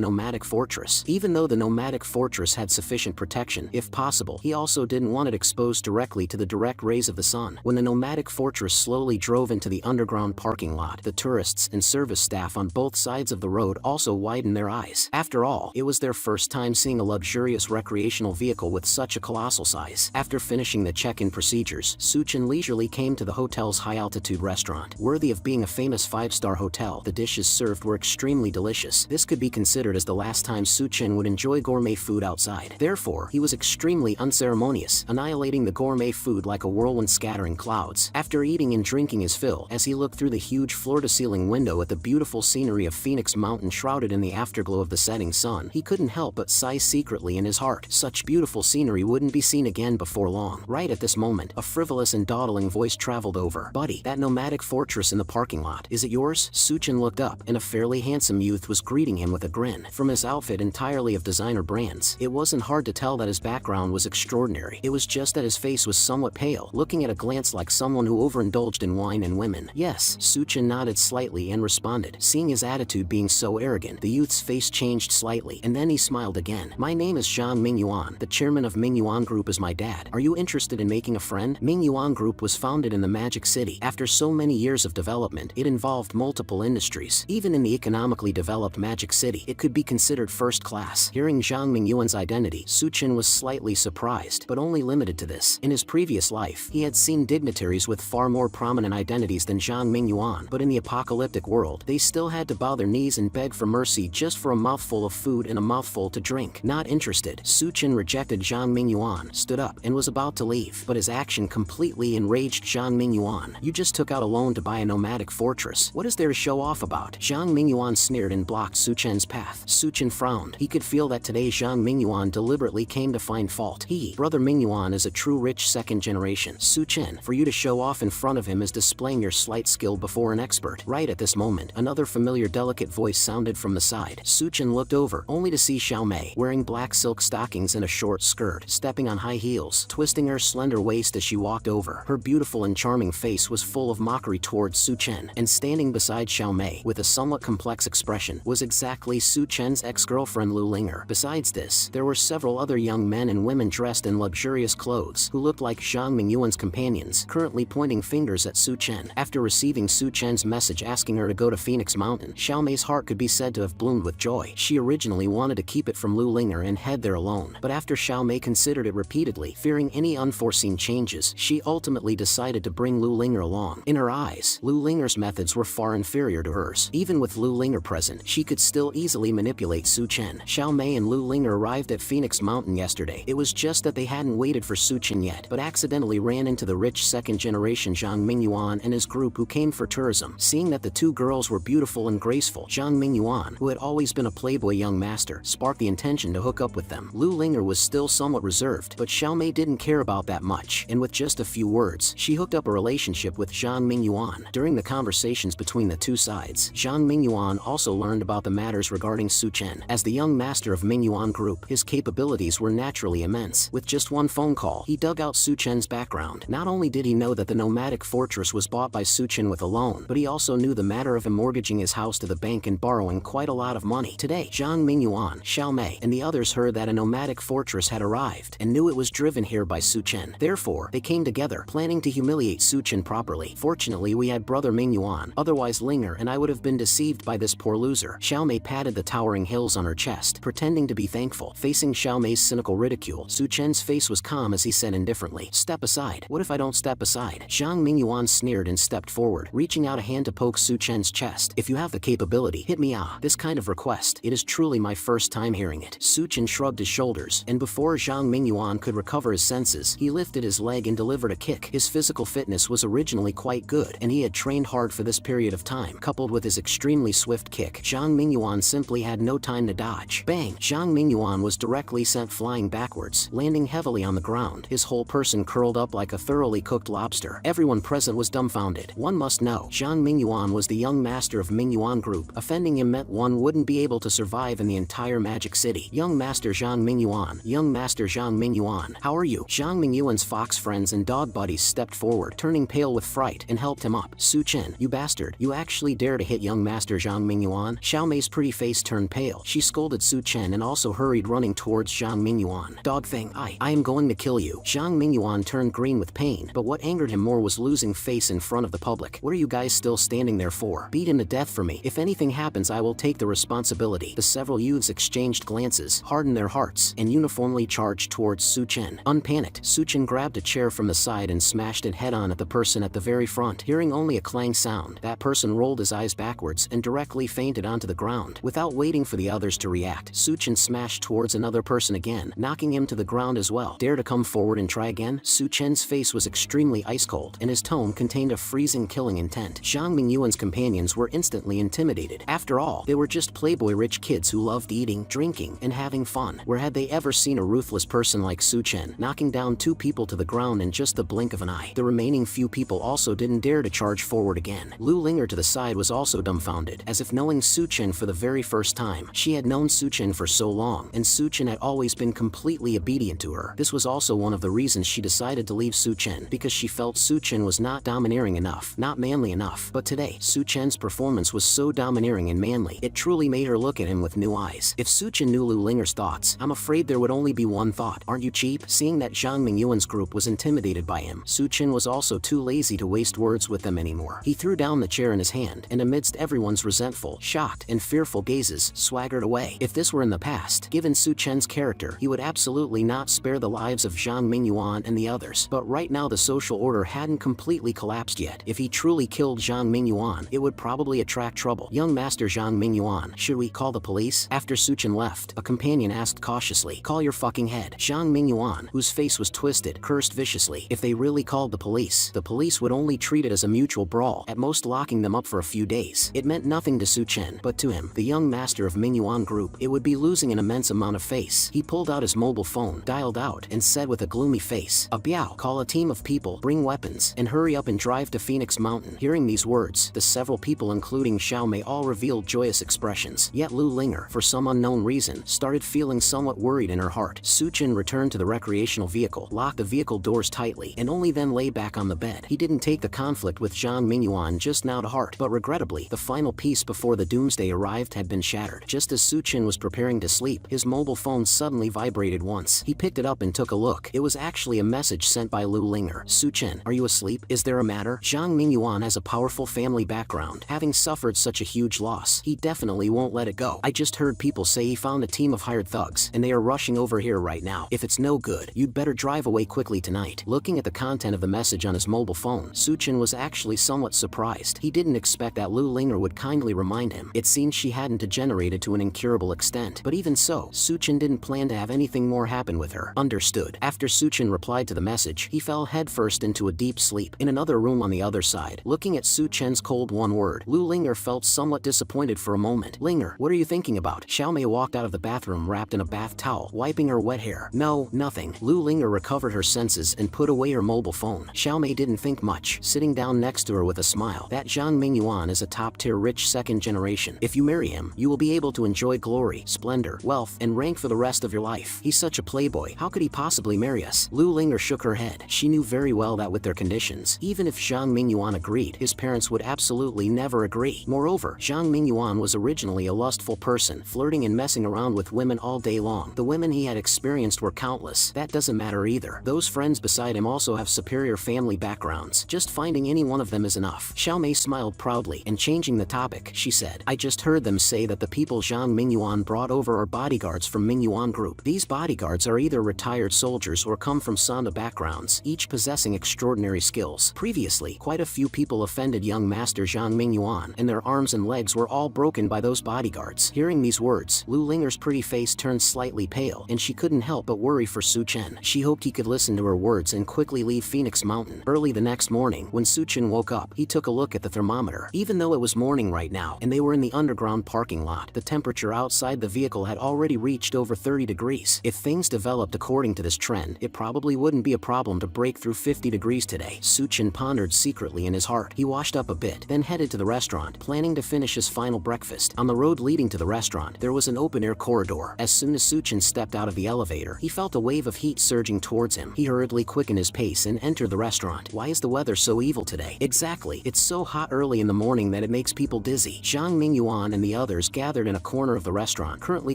nomadic fortress. Even though the nomadic fortress had sufficient protection, if possible, he also didn't want it exposed directly to the direct rays of the sun. When the nomadic fortress slowly drove into the underground parking lot, the tourists and service staff on both sides of the road also widened their eyes. After all, it was their first time seeing a luxurious recreational vehicle with such a colossal size. After finishing the check-in procedures, Suchin leisurely came to the hotel's high-altitude restaurant. Worthy of being a famous 5-star hotel, the dishes served were extremely delicious. This could be considered as the last time Suchin would enjoy gourmet food outside. Therefore, he was extremely unceremonious, annihilating the gourmet food like a whirlwind scattering clouds. After eating and drinking his fill, as he looked through the huge floor-to-ceiling window at the beautiful scenery of Phoenix Mountain shrouded in the afterglow of the setting sun, he couldn't help but sigh secretly in his heart. Such beautiful scenery wouldn't be seen again before long. Right at this moment, a frivolous and dawdling voice traveled over. "Buddy, that nomadic fortress in the parking lot, is it yours?" Suchin looked up, and a fairly handsome youth was greeting him with a grin. From his outfit entirely of designer brands, it wasn't hard to tell that his background was extraordinary. It was just that his face was somewhat pale, looking at a glance like someone who overindulged in wine and women. "Yes," Suchin nodded slightly and responded. Seeing his attitude being so arrogant, the youth's face changed slightly, and then he smiled again. "My name is Zhang Mingyuan. The chairman of Mingyuan Group is my dad. Are you interested in making a friend?" Mingyuan Group was founded in the Magic City. After so many years of development, it involved multiple industries. Even in the economically developed Magic City, it could be considered first class. Hearing Zhang Mingyuan's identity, Suchin was slightly surprised, but only limited to this. In his previous life, he had seen dignitaries with far more prominent identities than Zhang Mingyuan, but in the apocalyptic world, they still had to bow their knees and beg for mercy just for a mouthful of food and a mouthful to drink. Not interested, Suchin rejected Zhang Mingyuan, stood up, and was about to leave, but his action completely enraged Zhang Mingyuan. "You just took out a loan to buy a nomadic fortress. What is there to show off about?" Zhang Mingyuan sneered and blocked Suchin's path. Suchin frowned. He could feel that today Zhang Mingyuan deliberately came to find fault. Brother Mingyuan is a true rich second generation. Suchin, for you to show off in front of him is displaying your slight skill before an expert. Right at this moment, another familiar delicate voice sounded from the side. Suchin looked over, only to see Xiao Mei, wearing black silk stockings and a short skirt, stepping on high heels, twisting her slender waist as she walked over. Her beautiful and charming face was full of mockery towards Suchin, and standing beside Xiao Mei, with a somewhat complex expression, was exactly Suchin's ex-girlfriend Lu Linger. Besides this, there were several other young men and women dressed in luxurious clothes, who looked like Zhang Mingyuan's companions, currently pointing fingers at Suchin. After receiving Suchin's message asking her to go to Phoenix Mountain, Xiao Mei's heart could be said to have bloomed with joy. She originally wanted to keep it from Lu Linger and head there alone, but after Xiao Mei considered it repeatedly, fearing any unforeseen changes, she ultimately decided to bring Lu Linger along. In her eyes, Lu Linger's methods were far inferior to hers. Even with Lu Linger present, she could still easily manipulate Suchin. Xiao Mei and Lu Linger arrived at Phoenix Mountain yesterday. It was just that they hadn't waited for Suchin yet, but accidentally ran into the rich second-generation Zhang Mingyuan and his group who came for tourism. Seeing that the two girls were beautiful and graceful, Zhang Mingyuan, who had always been a playboy young master, sparked the intention to hook up with them. Lu Linger was still somewhat reserved, but Xiao Mei didn't care about that much, and with just a few words, she hooked up a relationship with Zhang Mingyuan. During the conversations between the two sides, Zhang Mingyuan also learned about the matters regarding Suchin. As the young master of Mingyuan Group, his capabilities were naturally immense. With just one phone call, he dug out Suchin's background. Not only did he know that the nomadic fortress was bought by Suchin with a loan, but he also knew the matter of him mortgaging his house to the bank and borrowing quite a lot of money. Today, Zhang Mingyuan, Xiao Mei, and the others heard that a nomadic fortress had arrived, and knew it was driven here by Suchin. Therefore, they came together, planning to humiliate Suchin properly. Fortunately, we had brother Mingyuan, otherwise Linger, and I would have been deceived by this poor loser. Xiao Mei patted the towering hills on her chest, pretending to be thankful. Facing Xiao Mei's cynical ridicule, Suchin's face was calm as he said indifferently. Step aside. What if I don't step aside? Zhang Mingyuan sneered and stepped forward, reaching out a hand to poke Su Chen's chest. If you have the capability, hit me ah. This kind of request, it is truly my first time hearing it. Su Chen shrugged his shoulders, and before Zhang Mingyuan could recover his senses, he lifted his leg and delivered a kick. His physical fitness was originally quite good, and he had trained hard for this period of time. Coupled with his extremely swift kick, Zhang Mingyuan simply had no time to dodge. Bang! Zhang Mingyuan was directly sent flying backwards, landing heavily on the ground, his whole person curled up like a thoroughly cooked lobster. Everyone present was dumbfounded. One must know, Zhang Mingyuan was the young master of Mingyuan Group. Offending him meant one wouldn't be able to survive in the entire Magic City. Young Master Zhang Mingyuan. Young Master Zhang Mingyuan. How are you? Zhang Mingyuan's fox friends and dog buddies stepped forward, turning pale with fright, and helped him up. Su Chen, you bastard. You actually dare to hit young Master Zhang Mingyuan? Xiao Mei's pretty face turned pale. She scolded Su Chen and also hurried running towards Zhang Mingyuan. Dog thing, I am going to kill you. Zhang Mingyuan turned green with pain, but what angered him more was losing face in front of the public. What are you guys still standing there for? Beat him to death for me. If anything happens, I will take the responsibility. The several youths exchanged glances, hardened their hearts, and uniformly charged towards Su Chen. Unpanicked, Su Chen grabbed a chair from the side and smashed it head-on at the person at the very front. Hearing only a clang sound, that person rolled his eyes backwards and directly fainted onto the ground. Without waiting for the others to react, Su Chen smashed towards another person again, knocking him to the ground as well. Dare to come forward and try again? Su Chen's face was extremely ice-cold, and his tone contained a freezing killing intent. Zhang Mingyuan's companions were instantly intimidated. After all, they were just playboy rich kids who loved eating, drinking, and having fun. Where had they ever seen a ruthless person like Su Chen, knocking down 2 people to the ground in just the blink of an eye? The remaining few people also didn't dare to charge forward again. Lu Linger to the side was also dumbfounded, as if knowing Su Chen for the very first time. She had known Su Chen for so long, and Su Chen had always been completely obedient to her. This was also one of the reasons she decided to leave Su Chen, because she felt Su Chen was not domineering enough, not manly enough. But today, Su Chen's performance was so domineering and manly, it truly made her look at him with new eyes. If Su Chen knew Lu Linger's thoughts, I'm afraid there would only be one thought. Aren't you cheap? Seeing that Zhang Mingyuan's group was intimidated by him, Su Chen was also too lazy to waste words with them anymore. He threw down the chair in his hand, and amidst everyone's resentful, shocked, and fearful gazes, swaggered away. If this were in the past, given Su Chen's character, he would absolutely not spare the lives of Zhang Mingyuan and the others. But right now the social order hadn't completely collapsed yet. If he truly killed Zhang Mingyuan, it would probably attract trouble. Young Master Zhang Mingyuan, should we call the police? After Su Chen left, a companion asked cautiously, call your fucking head. Zhang Mingyuan, whose face was twisted, cursed viciously. If they really called the police would only treat it as a mutual brawl, at most locking them up for a few days. It meant nothing to Su Chen, but to him, the young master of Mingyuan Group, it would be losing an immense amount of face. He pulled out his mobile phone, dialed out, and said with a gloomy face, Biao, call a team of people, bring weapons, and hurry up and drive to Phoenix Mountain. Hearing these words, the several people including Xiao Mei all revealed joyous expressions. Yet Lu Linger, for some unknown reason, started feeling somewhat worried in her heart. Su Chen returned to the recreational vehicle, locked the vehicle doors tightly, and only then lay back on the bed. He didn't take the conflict with Zhang Mingyuan just now to heart, but regrettably, the final piece before the doomsday arrived had been shattered. Just as Su Chen was preparing to sleep, his mobile phone suddenly vibrated once. He picked it up and took a look. It was actually a message sent by Lu Linger. Su Chen, are you asleep? Is there a matter? Zhang Mingyuan has a powerful family background. Having suffered such a huge loss, he definitely won't let it go. I just heard people say he found a team of hired thugs, and they are rushing over here right now. If it's no good, you'd better drive away quickly tonight. Looking at the content of the message on his mobile phone, Su Chen was actually somewhat surprised. He didn't expect that Lu Linger would kindly remind him. It seemed she hadn't degenerated to an incurable extent, but even so, Su Chen didn't plan to have anything more happen with her. Understood. After Su Chen replied to the message, he fell headfirst into a deep sleep. In another room on the other side, looking at Su Chen's cold one word, Lu Linger felt somewhat disappointed for a moment. Linger, what are you thinking about? Xiao Mei walked out of the bathroom wrapped in a bath towel, wiping her wet hair. No, nothing. Lu Linger recovered her senses and put away her mobile phone. Xiao Mei didn't think much, sitting down next to her with a smile. That Zhang Mingyuan is a top-tier rich second generation. If you marry him, you will be able to enjoy glory, splendor, wealth, and rank for the rest of your life. He's such a playboy. How could he possibly marry us? Lu Linger shook her head. She knew very well that with their conditions, even if Zhang Mingyuan agreed, his parents would absolutely never agree. Moreover, Zhang Mingyuan was originally a lustful person, flirting and messing around with women all day long. The women he had experienced were countless. That doesn't matter either. Those friends beside him also have superior family backgrounds. Just finding any one of them is enough. Xiao Mei smiled proudly, and changing the topic, she said, I just heard them say that the people Zhang Mingyuan brought over are bodyguards from Mingyuan Group. These bodyguards are either retired soldiers masters or come from Sanda backgrounds, each possessing extraordinary skills. Previously, quite a few people offended young Master Zhang Mingyuan, and their arms and legs were all broken by those bodyguards. Hearing these words, Lu Linger's pretty face turned slightly pale, and she couldn't help but worry for Su Chen. She hoped he could listen to her words and quickly leave Phoenix Mountain. Early the next morning, when Su Chen woke up, he took a look at the thermometer. Even though it was morning right now, and they were in the underground parking lot, the temperature outside the vehicle had already reached over 30 degrees. If things developed according to this trend, it probably wouldn't be a problem to break through 50 degrees today. Su Chen pondered secretly in his heart. He washed up a bit, then headed to the restaurant, planning to finish his final breakfast. On the road leading to the restaurant, there was an open-air corridor. As soon as Su Chen stepped out of the elevator, he felt a wave of heat surging towards him. He hurriedly quickened his pace and entered the restaurant. Why is the weather so evil today? Exactly, it's so hot early in the morning that it makes people dizzy. Zhang Mingyuan and the others gathered in a corner of the restaurant, currently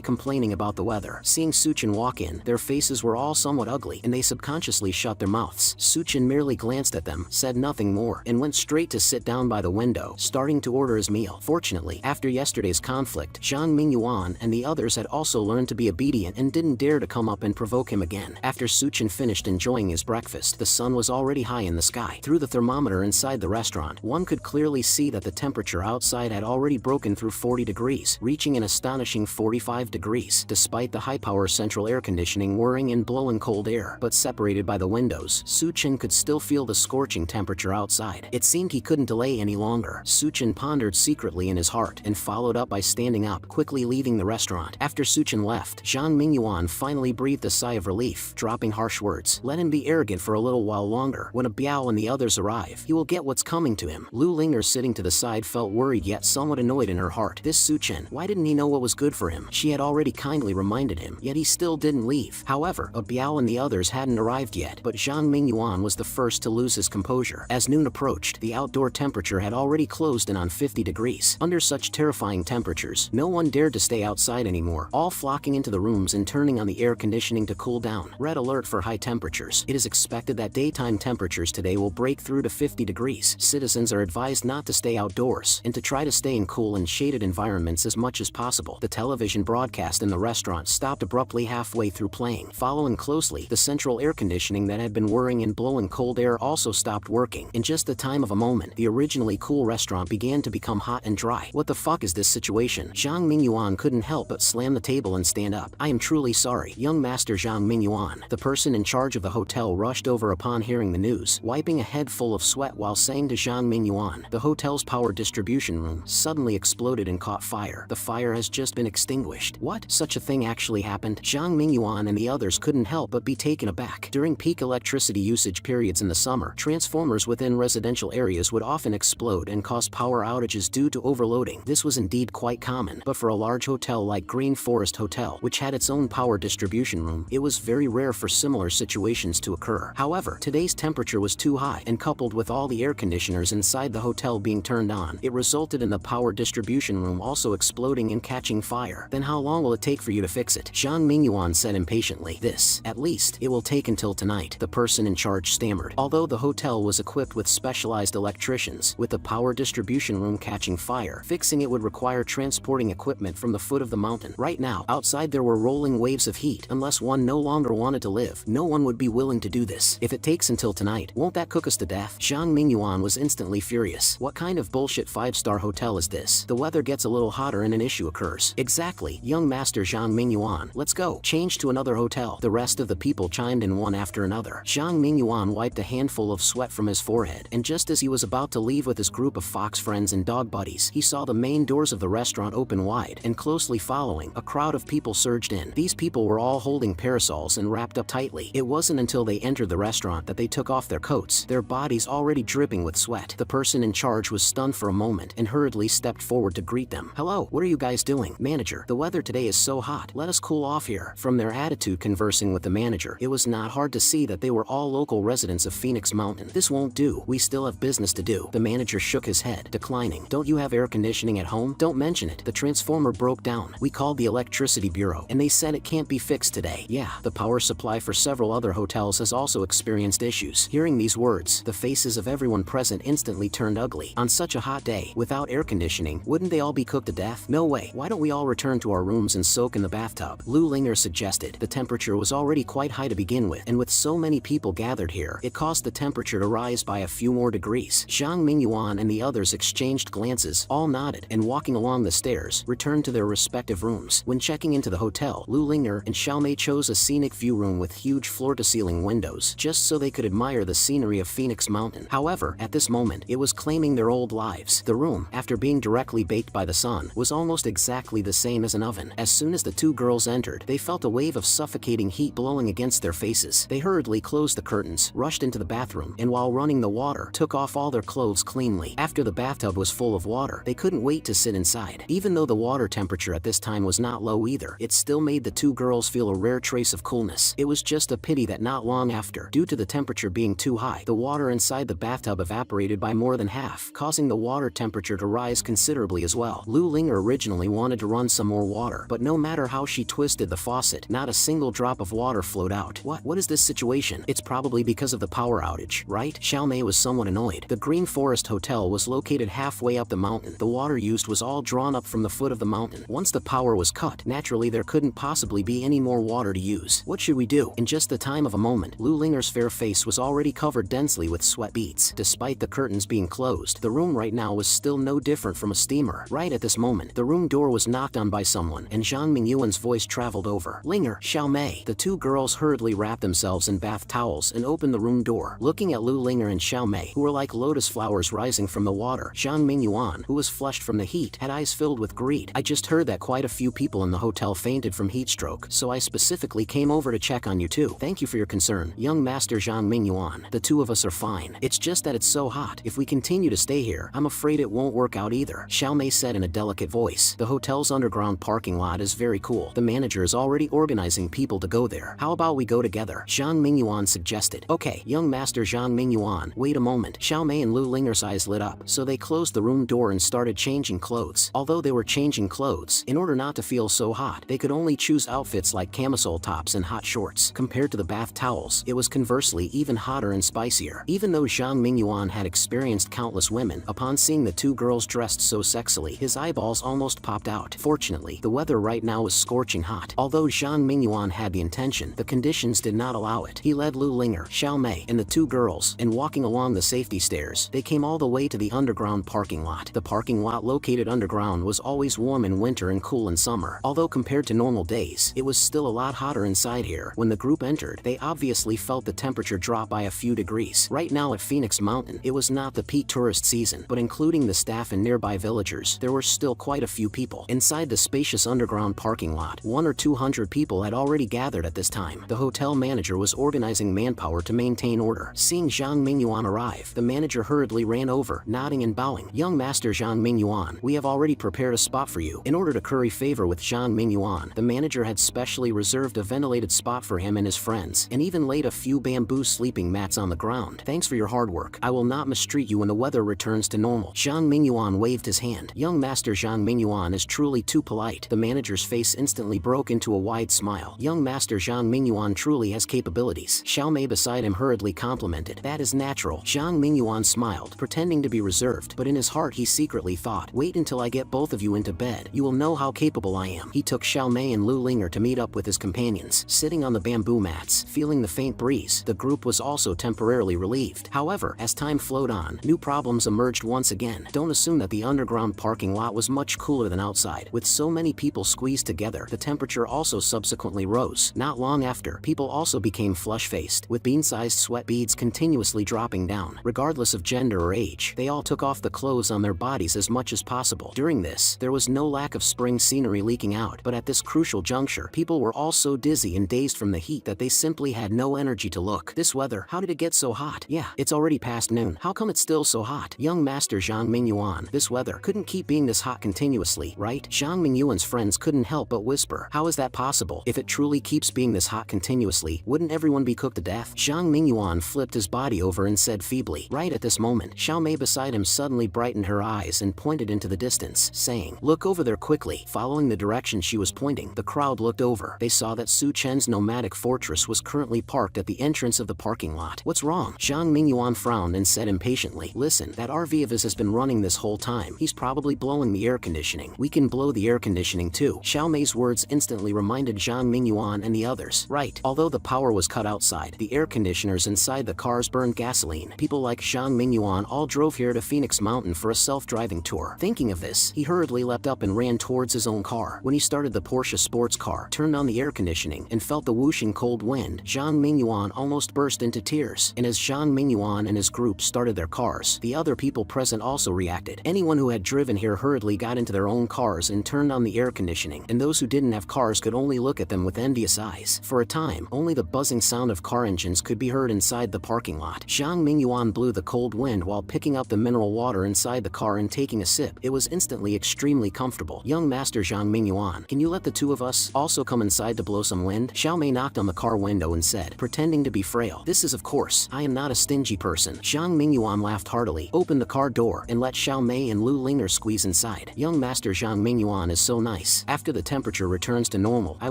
complaining about the weather. Seeing Su Chen walk in, their faces were all somewhat ugly, and they subconsciously shut their mouths. Su Chen merely glanced at them, said nothing more, and went straight to sit down by the window, starting to order his meal. Fortunately, after yesterday's conflict, Zhang Mingyuan and the others had also learned to be obedient and didn't dare to come up and provoke him again. After Su Chen finished enjoying his breakfast, the sun was already high in the sky. Through the thermometer inside the restaurant, one could clearly see that the temperature outside had already broken through 40 degrees, reaching an astonishing 45 degrees. Despite the high-power central air conditioning whirring and blowing cold air, but separated by the windows, Su Chen could still feel the scorching temperature outside. It seemed he couldn't delay any longer. Su Chen pondered secretly in his heart and followed up by standing up, quickly leaving the restaurant. After Su Chen left, Zhang Mingyuan finally breathed a sigh of relief, dropping harsh words. Let him be arrogant for a little while longer. When a Biao and the others arrive, he will get what's coming to him. Lu Linger, sitting to the side, felt worried yet somewhat annoyed in her heart. This Su Chen, why didn't he know what was good for him? She had already kindly reminded him, yet he still didn't leave. However, a Biao and the others hadn't arrived yet, but Zhang Mingyuan was the first to lose his composure. As noon approached, the outdoor temperature had already closed in on 50 degrees. Under such terrifying temperatures, no one dared to stay outside anymore, all flocking into the rooms and turning on the air conditioning to cool down. Red alert for high temperatures. It is expected that daytime temperatures today will break through to 50 degrees. Citizens are advised not to stay outdoors and to try to stay in cool and shaded environments as much as possible. The television broadcast in the restaurant stopped abruptly halfway through playing. Following closely, the central air conditioning that had been whirring and blowing cold air also stopped working. In just the time of a moment, the originally cool restaurant began to become hot and dry. What the fuck is this situation? Zhang Mingyuan couldn't help but slam the table and stand up. I am truly sorry, young Master Zhang Mingyuan. The person in charge of the hotel rushed over upon hearing the news, wiping a head full of sweat while saying to Zhang Mingyuan, the hotel's power distribution room suddenly exploded and caught fire. The fire has just been extinguished. What? Such a thing actually happened? Zhang Mingyuan and the others couldn't help but be taken aback. During peak electricity usage periods in the summer, transformers within residential areas would often explode and cause power outages due to overloading. This was indeed quite common, but for a large hotel like Green Forest Hotel, which had its own power distribution room, it was very rare for similar situations to occur. However, today's temperature was too high, and coupled with all the air conditioners inside the hotel being turned on, it resulted in the power distribution room also exploding and catching fire. Then how long will it take for you to fix it? Zhang Mingyuan said impatiently. This, at least, it will take until tonight, the person in charge stammered. Although the hotel was equipped with specialized electricians, with the power distribution room catching fire, fixing it would require transporting equipment from the foot of the mountain. Right now, outside there were rolling waves of heat. Unless one no longer wanted to live, no one would be willing to do this. If it takes until tonight, won't that cook us to death? Zhang Mingyuan was instantly furious. What kind of bullshit 5-star hotel is this? The weather gets a little hotter and an issue occurs. Exactly, young Master Zhang Mingyuan. Let's go. Change to another hotel. The rest of the people chimed in one after another. Zhang Mingyuan wiped a handful of sweat from his forehead, and just as he was about to leave with his group of fox friends and dog buddies, he saw the main doors of the restaurant open wide, and closely following, a crowd of people surged in. These people were all holding parasols and wrapped up tightly. It wasn't until they entered the restaurant that they took off their coats, their bodies already dripping with sweat. The person in charge was stunned for a moment and hurriedly stepped forward to greet them. Hello, what are you guys doing? Manager, the weather today is so hot. Let us cool off here. From their attitude conversing with the manager, it was not hard to see that they were all local residents of Phoenix Mountain. This won't do. We still have business to do. The manager shook his head, declining. Don't you have air conditioning at home? Don't mention it. The transformer broke down. We called the electricity bureau, and they said it can't be fixed today. Yeah, the power supply for several other hotels has also experienced issues. Hearing these words, the faces of everyone present instantly turned ugly. On such a hot day, without air conditioning, wouldn't they all be cooked to death? No way. Why don't we all return to our rooms and soak in the bathtub? Lu Linger suggested. The temperature was already quite quite high to begin with, and with so many people gathered here, it caused the temperature to rise by a few more degrees. Zhang Mingyuan and the others exchanged glances, all nodded, and walking along the stairs, returned to their respective rooms. When checking into the hotel, Lu Linger and Xiaomei chose a scenic view room with huge floor-to-ceiling windows, just so they could admire the scenery of Phoenix Mountain. However, at this moment, it was claiming their old lives. The room, after being directly baked by the sun, was almost exactly the same as an oven. As soon as the two girls entered, they felt a wave of suffocating heat blowing against their faces. They hurriedly closed the curtains, rushed into the bathroom, and while running the water, took off all their clothes cleanly. After the bathtub was full of water, they couldn't wait to sit inside. Even though the water temperature at this time was not low either, it still made the two girls feel a rare trace of coolness. It was just a pity that not long after, due to the temperature being too high, the water inside the bathtub evaporated by more than half, causing the water temperature to rise considerably as well. Lu Linger originally wanted to run some more water, but no matter how she twisted the faucet, not a single drop of water flowed out. What is this situation? It's probably because of the power outage, right? Xiaomei was somewhat annoyed. The Green Forest Hotel was located halfway up the mountain. The water used was all drawn up from the foot of the mountain. Once the power was cut, naturally there couldn't possibly be any more water to use. What should we do? In just the time of a moment, Lu Linger's fair face was already covered densely with sweat beads. Despite the curtains being closed, the room right now was still no different from a steamer. Right at this moment, the room door was knocked on by someone, and Zhang Mingyuan's voice traveled over. Linger, Xiaomei. The two girls hurriedly wrapped themselves in bath towels and opened the room door. Looking at Lu Linger and Xiaomei, who were like lotus flowers rising from the water, Zhang Mingyuan, who was flushed from the heat, had eyes filled with greed. I just heard that quite a few people in the hotel fainted from heat stroke, so I specifically came over to check on you too. Thank you for your concern, young master Zhang Mingyuan. The two of us are fine. It's just that it's so hot. If we continue to stay here, I'm afraid it won't work out either, Xiaomei said in a delicate voice. The hotel's underground parking lot is very cool. The manager is already organizing people to go there. How about we go together? Zhang Mingyuan suggested. Okay, young master Zhang Mingyuan. Wait a moment. Xiaomei and Lu Linger's eyes lit up, so they closed the room door and started changing clothes. Although they were changing clothes, in order not to feel so hot, they could only choose outfits like camisole tops and hot shorts. Compared to the bath towels, it was conversely even hotter and spicier. Even though Zhang Mingyuan had experienced countless women, upon seeing the two girls dressed so sexily, his eyeballs almost popped out. Fortunately, the weather right now was scorching hot. Although Zhang Mingyuan had the intention, the conditions did not allow it. He led Lu Linger, Xiaomei, and the two girls, and walking along the safety stairs, they came all the way to the underground parking lot. The parking lot located underground was always warm in winter and cool in summer. Although compared to normal days, it was still a lot hotter inside here. When the group entered, they obviously felt the temperature drop by a few degrees. Right now at Phoenix Mountain, it was not the peak tourist season, but including the staff and nearby villagers, there were still quite a few people. Inside the spacious underground parking lot, 100 or 200 people had already gathered at this time. The hotel manager was organizing manpower to maintain order. Seeing Zhang Mingyuan arrive, the manager hurriedly ran over, nodding and bowing. Young master Zhang Mingyuan, we have already prepared a spot for you. In order to curry favor with Zhang Mingyuan, the manager had specially reserved a ventilated spot for him and his friends, and even laid a few bamboo sleeping mats on the ground. Thanks for your hard work. I will not mistreat you when the weather returns to normal. Zhang Mingyuan waved his hand. Young master Zhang Mingyuan is truly too polite. The manager's face instantly broke into a wide smile. Young master Zhang Mingyuan truly has capabilities. Xiaomei beside him hurriedly complimented. That is natural. Zhang Mingyuan smiled, pretending to be reserved, but in his heart he secretly thought, wait until I get both of you into bed. You will know how capable I am. He took Xiaomei and Lu Linger to meet up with his companions. Sitting on the bamboo mats, feeling the faint breeze, the group was also temporarily relieved. However, as time flowed on, new problems emerged once again. Don't assume that the underground parking lot was much cooler than outside. With so many people squeezed together, the temperature also subsequently rose. Not long after, people also became flush-faced, with bean-sized sweat beads continuously dropping down. Regardless of gender or age, they all took off the clothes on their bodies as much as possible. During this, there was no lack of spring scenery leaking out, but at this crucial juncture, people were all so dizzy and dazed from the heat that they simply had no energy to look. This weather, how did it get so hot? Yeah, it's already past noon. How come it's still so hot? Young master Zhang Mingyuan, this weather couldn't keep being this hot continuously, right? Zhang Mingyuan's friends couldn't help but whisper. How is that possible? If it truly keeps being this hot continuously, wouldn't everyone be cooked to death? Zhang Mingyuan flipped his body over and said feebly. Right at this moment, Xiaomei beside him suddenly brightened her eyes and pointed into the distance, saying, look over there quickly. Following the direction she was pointing, the crowd looked over. They saw that Su Chen's nomadic fortress was currently parked at the entrance of the parking lot. What's wrong? Zhang Mingyuan frowned and said impatiently, listen, that RV of his has been running this whole time. He's probably blowing the air conditioning. We can blow the air conditioning too. Xiaomei's words instantly reminded Zhang Mingyuan and the others. Right, although the power was cut outside, the air conditioners inside the cars burned gasoline. People like Zhang Mingyuan all drove here to Phoenix Mountain for a self-driving tour. Thinking of this, he hurriedly leapt up and ran towards his own car. When he started the Porsche sports car, turned on the air conditioning, and felt the whooshing cold wind, Zhang Mingyuan almost burst into tears. And as Zhang Mingyuan and his group started their cars, the other people present also reacted. Anyone who had driven here hurriedly got into their own cars and turned on the air conditioning, and those who didn't have cars could only look at them with envious eyes. For a time, only the buzzing sound of car engines could be heard inside the parking lot. Zhang Mingyuan blew the cold wind while picking up the mineral water inside the car and taking a sip. It was instantly extremely comfortable. "Young Master Zhang Mingyuan, can you let the two of us also come inside to blow some wind?" Xiao Mei knocked on the car window and said, pretending to be frail, "This is of course, I am not a stingy person." Zhang Mingyuan laughed heartily, opened the car door, and let Xiao Mei and Lu Linger squeeze inside. "Young Master Zhang Mingyuan is so nice. After the temperature returns to normal, I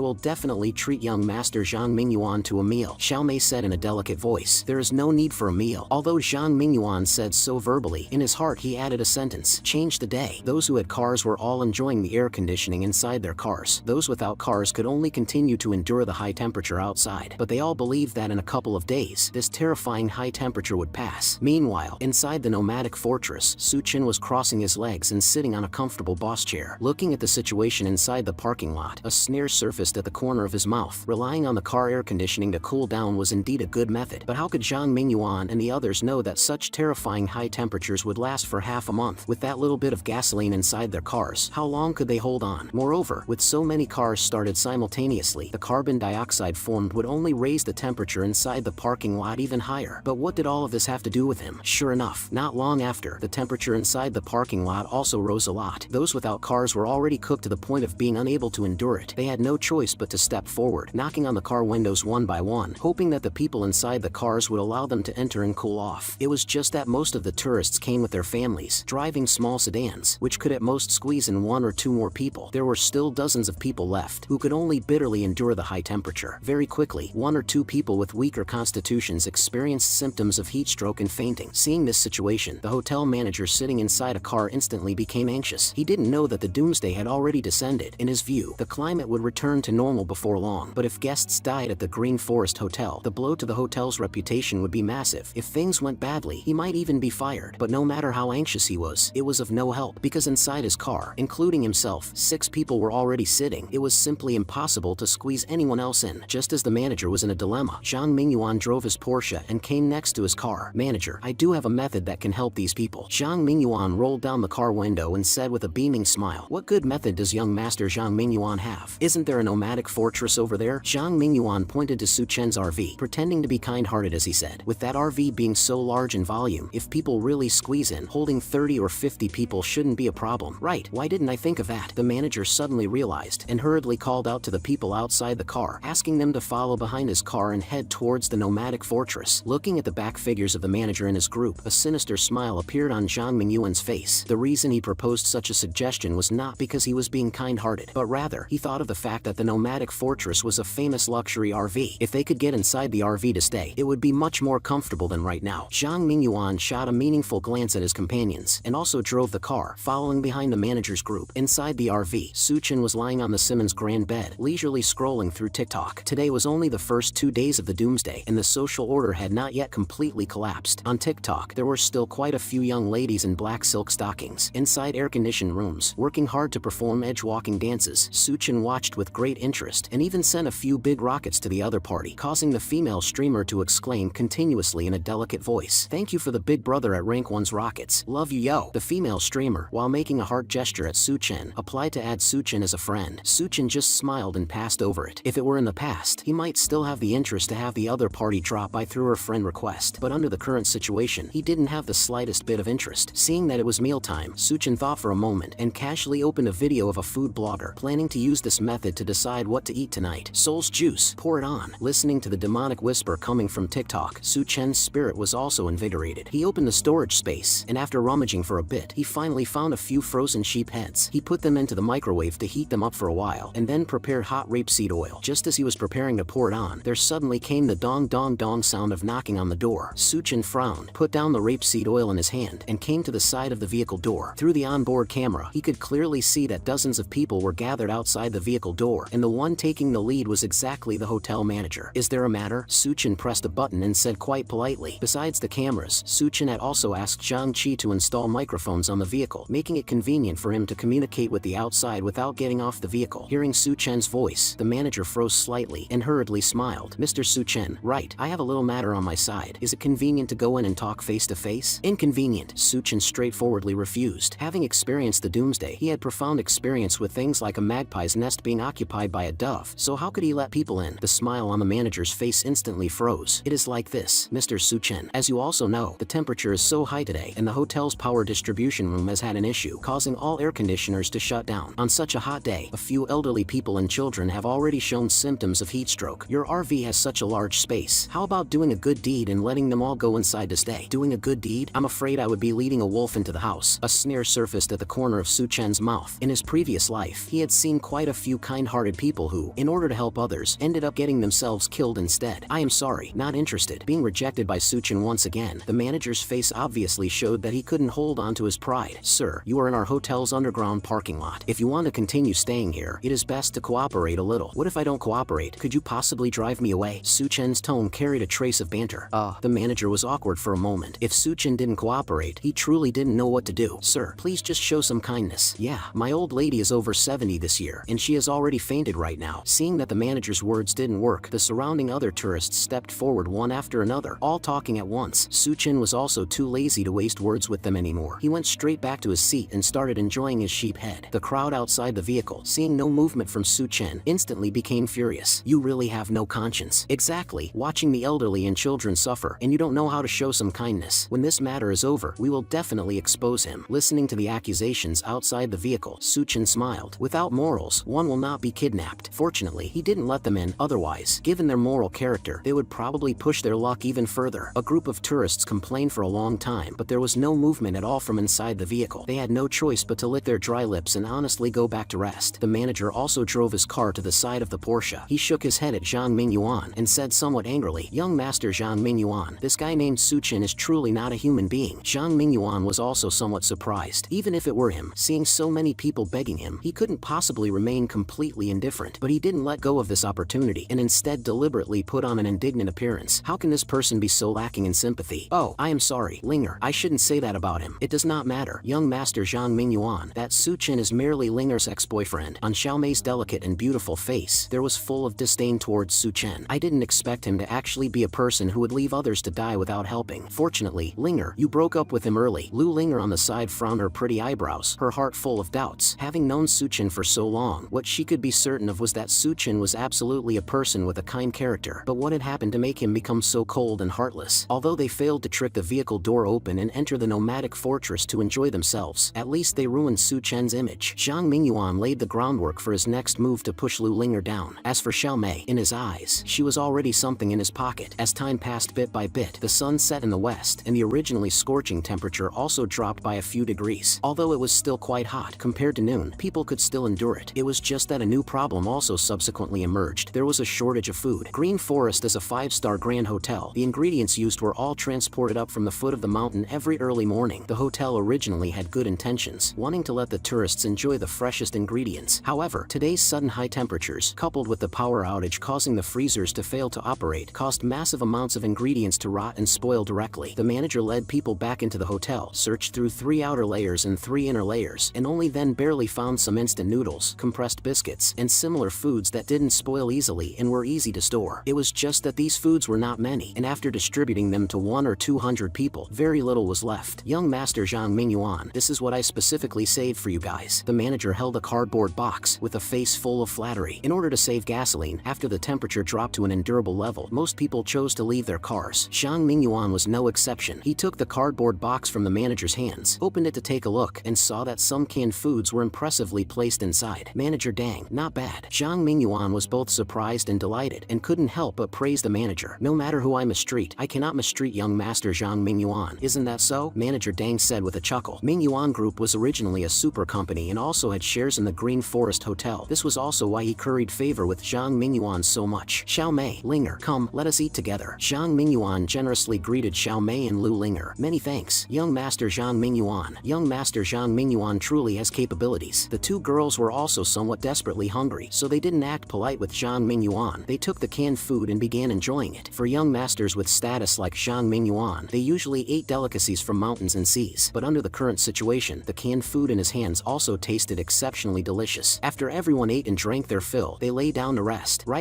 will definitely treat young Master Zhang Mingyuan to a meal," Xiao Mei said in a delicate voice. "There is no need for a meal." Although Zhang Mingyuan said so verbally, in his heart he added a sentence: "Change the day." Those who had cars were all enjoying the air conditioning inside their cars. Those without cars could only continue to endure the high temperature outside, but they all believed that in a couple of days, this terrifying high temperature would pass. Meanwhile, inside the nomadic fortress, Su Chen was crossing his legs and sitting on a comfortable boss chair. Looking at the situation inside the parking lot, a sneer surfaced at the corner of his mouth. Relying on the car air conditioning to cool down was indeed a good method, but how could Zhang Mingyuan and the others know that such terrifying high temperatures would last for half a month? With that little bit of gasoline inside their cars, how long could they hold on? Moreover, with so many cars started simultaneously, the carbon dioxide formed would only raise the temperature inside the parking lot even higher. But what did all of this have to do with him? Sure enough, not long after, the temperature inside the parking lot also rose a lot. Those without cars were already cooked to the point of being unable to endure it. They had no choice but to step forward, knocking on the car windows one by one, hoping that the people inside the cars would allow them to enter and cool off. It was just that most of the tourists came with their families, driving small sedans, which could at most squeeze in one or two more people. There were still dozens of people left, who could only bitterly endure the high temperature. Very quickly, one or two people with weaker constitutions experienced symptoms of heat stroke and fainting. Seeing this situation, the hotel manager sitting inside a car instantly became anxious. He didn't know that the doomsday had already descended. In his view, the climate would return to normal before long, but if guests died at the Green Forest Hotel, the blow to the hotel's reputation would be massive. If things went badly, he might even be fired. But no matter how anxious he was, it was of no help, because inside his car, including himself, 6 people were already sitting. It was simply impossible to squeeze anyone else in. Just as the manager was in a dilemma, Zhang Mingyuan drove his Porsche and came next to his car. "Manager, I do have a method that can help these people." Zhang Mingyuan rolled down the car window and said with a beaming smile, "What good method does young Master Zhang Mingyuan have? Isn't there a nomadic fortress over there?" Zhang Mingyuan pointed to Su Chen's RV, pretending to be kind-hearted as he said, "With that RV being so large in volume, if people really squeeze in, holding 30 or 50 people shouldn't be a problem." "Right, why didn't I think of that?" the manager suddenly realized, and hurriedly called out to the people outside the car, asking them to follow behind his car and head towards the nomadic fortress. Looking at the back figures of the manager and his group, a sinister smile appeared on Zhang Mingyuan's face. The reason he proposed such a suggestion was not because he was being kind-hearted, but rather, he thought of the fact that the nomadic fortress was a famous luxury RV. If they could get inside the RV to stay, it would be much more comfortable than right now. Zhang Mingyuan shot a meaningful glance at his companions, and also drove the car, following behind the manager's group. Inside the RV, Su Chen was lying on the Simmons grand bed, leisurely scrolling through TikTok. Today was only the first 2 days of the doomsday, and the social order had not yet completely collapsed. On TikTok, there were still quite a few young ladies in black silk stockings, inside air-conditioned rooms, working hard to perform edge-walking dances. Su Chen watched with great interest, and even sent a few big rockets to the other party, causing the female streamer to exclaim continuously in a delicate voice, "Thank you for the big brother at rank 1's rockets. Love you yo." The female streamer, while making a heart gesture at Su Chen, applied to add Su Chen as a friend. Su Chen just smiled and passed over it. If it were in the past, he might still have the interest to have the other party drop by through her friend request, but under the current situation, he didn't have the slightest bit of interest. Seeing that it was mealtime, Su Chen thought for a moment and casually opened a video of a food blogger, planning to use this method to decide what to eat tonight. "Soul's juice, pour it on." Listening to the demonic whisper coming from TikTok, Su Chen's spirit was also invigorated. He opened the storage space, and after rummaging for a bit, he finally found a few frozen sheep heads. He put them into the microwave to heat them up for a while, and then prepared hot rapeseed oil. Just as he was preparing to pour it on, there suddenly came the dong dong dong sound of knocking on the door. Su Chen frowned, put down the rapeseed oil in his hand, and came to the side of the vehicle door. Through the onboard camera, he could clearly see that dozens of people were gathered outside the vehicle door, and the one taking the lead was exactly exactly the hotel manager. Is there a matter? Suchin pressed a button and said quite politely. Besides the cameras, Suchin had also asked Zhang Qi to install microphones on the vehicle, making it convenient for him to communicate with the outside without getting off the vehicle. Hearing Suchen's voice, the manager froze slightly and hurriedly smiled. Mr. Suchen, right, I have a little matter on my side. Is it convenient to go in and talk face to face? Inconvenient, Suchen straightforwardly refused. Having experienced the doomsday, he had profound experience with things like a magpie's nest being occupied by a dove, so how could he let people in? The smile on the manager's face instantly froze. It is like this, Mr. Suchen. As you also know, the temperature is so high today, and the hotel's power distribution room has had an issue, causing all air conditioners to shut down. On such a hot day, a few elderly people and children have already shown symptoms of heat stroke. Your RV has such a large space. How about doing a good deed and letting them all go inside to stay? Doing a good deed? I'm afraid I would be leading a wolf into the house. A sneer surfaced at the corner of Suchen's mouth. In his previous life, he had seen quite a few kind-hearted people who, in order to help others, ended up getting themselves killed instead. I am sorry, not interested. Being rejected by Suchen once again, the manager's face obviously showed that he couldn't hold on to his pride. Sir, you are in our hotel's underground parking lot. If you want to continue staying here, it is best to cooperate a little. What if I don't cooperate? Could you possibly drive me away? Suchen's tone carried a trace of banter. The manager was awkward for a moment. If Suchen didn't cooperate, he truly didn't know what to do. Sir, please just show some kindness. Yeah, my old lady is over 70 this year, and she has already fainted right now. Seeing that the manager's words didn't work, the surrounding other tourists stepped forward one after another, all talking at once. Suchen was also too lazy to waste words with them anymore. He went straight back to his seat and started enjoying his sheep head. The crowd outside the vehicle, seeing no movement from Suchen, instantly became furious. You really have no conscience. Exactly, watching the elderly and children suffer, and you don't know how to show some kindness. When this matter is over, we will definitely expose him. Listening to the accusations outside the vehicle, Suchen smiled. Without morals, one will not be kidnapped. Fortunately, he didn't let them in. Otherwise, given their moral character, they would probably push their luck even further. A group of tourists complained for a long time, but there was no movement at all from inside the vehicle. They had no choice but to lick their dry lips and honestly go back to rest. The manager also drove his car to the side of the Porsche. He shook his head at Zhang Mingyuan and said somewhat angrily, "Young Master Zhang Mingyuan, this guy named Suchen is truly not a human being." Zhang Mingyuan was also somewhat surprised. Even if it were him, seeing so many people begging him, he couldn't possibly remain completely indifferent. But he didn't let go of this opportunity and instead deliberately put on an indignant appearance. How can this person be so lacking in sympathy? Oh, I am sorry, Linger, I shouldn't say that about him. It does not matter, young Master Zhang Mingyuan, that Suchen is merely Linger's ex-boyfriend. On Xiaomei's delicate and beautiful face, there was full of disdain towards Suchen. I didn't expect him to actually be a person who would leave others to die without helping. Fortunately, Linger, you broke up with him early. Lu Linger on the side frowned her pretty eyebrows, her heart full of doubts. Having known Suchen for so long, what she could be certain of was that Suchen was absolutely a person with a kind character. But what had happened to make him become so cold and heartless? Although they failed to trick the vehicle door open and enter the nomadic fortress to enjoy themselves, at least they ruined Suchen's image. Zhang Mingyuan laid the groundwork for his next move to push Lu Linger down. As for Xiaomei, in his eyes, she was already something in his pocket. As time passed bit by bit, the sun set in the west, and the originally scorching temperature also dropped by a few degrees. Although it was still quite hot, compared to noon, people could still endure it. It was just that a new problem also subsequently emerged. There was a shortage of food. Green Forest is a 5-star grand hotel. The ingredients used were all transported up from the foot of the mountain every early morning. The hotel originally had good intentions, wanting to let the tourists enjoy the freshest ingredients. However, today's sudden high temperatures, coupled with the power outage causing the freezers to fail to operate, caused massive amounts of ingredients to rot and spoil directly. The manager led people back into the hotel, searched through 3 outer layers and 3 inner layers, and only then barely found some instant noodles, compressed biscuits, and similar foods that didn't spoil easily and were easy to store. It was just that these foods were not many, and after distributing them to 100 or 200 people, very little was left. Young Master Zhang Mingyuan, this is what I specifically saved for you guys. The manager held a cardboard box with a face full of flattery. In order to save gasoline, after the temperature dropped to an endurable level, most people chose to leave their cars. Zhang Mingyuan was no exception. He took the cardboard box from the manager's hands, opened it to take a look, and saw that some canned foods were impressively placed inside. Manager, dang, not bad. Zhang Mingyuan was both surprised and delighted, and couldn't help but praise the manager. No matter who I mistreat, I cannot mistreat young Master Zhang Mingyuan. Isn't that so? Manager Dang said with a chuckle. Mingyuan Group was originally a super company and also had shares in the Green Forest Hotel. This was also why he curried favor with Zhang Mingyuan so much. Xiaomei, Linger, come, let us eat together. Zhang Mingyuan generously greeted Xiaomei and Lu Linger. Many thanks, young Master Zhang Mingyuan. Young Master Zhang Mingyuan truly has capabilities. The two girls were also somewhat desperately hungry, so they didn't act polite with Zhang Mingyuan, they took the canned food and began enjoying it. For young masters with status like Zhang Mingyuan, they usually ate delicacies from mountains and seas. But under the current situation, the canned food in his hands also tasted exceptionally delicious. After everyone ate and drank their fill, they lay down to rest. Right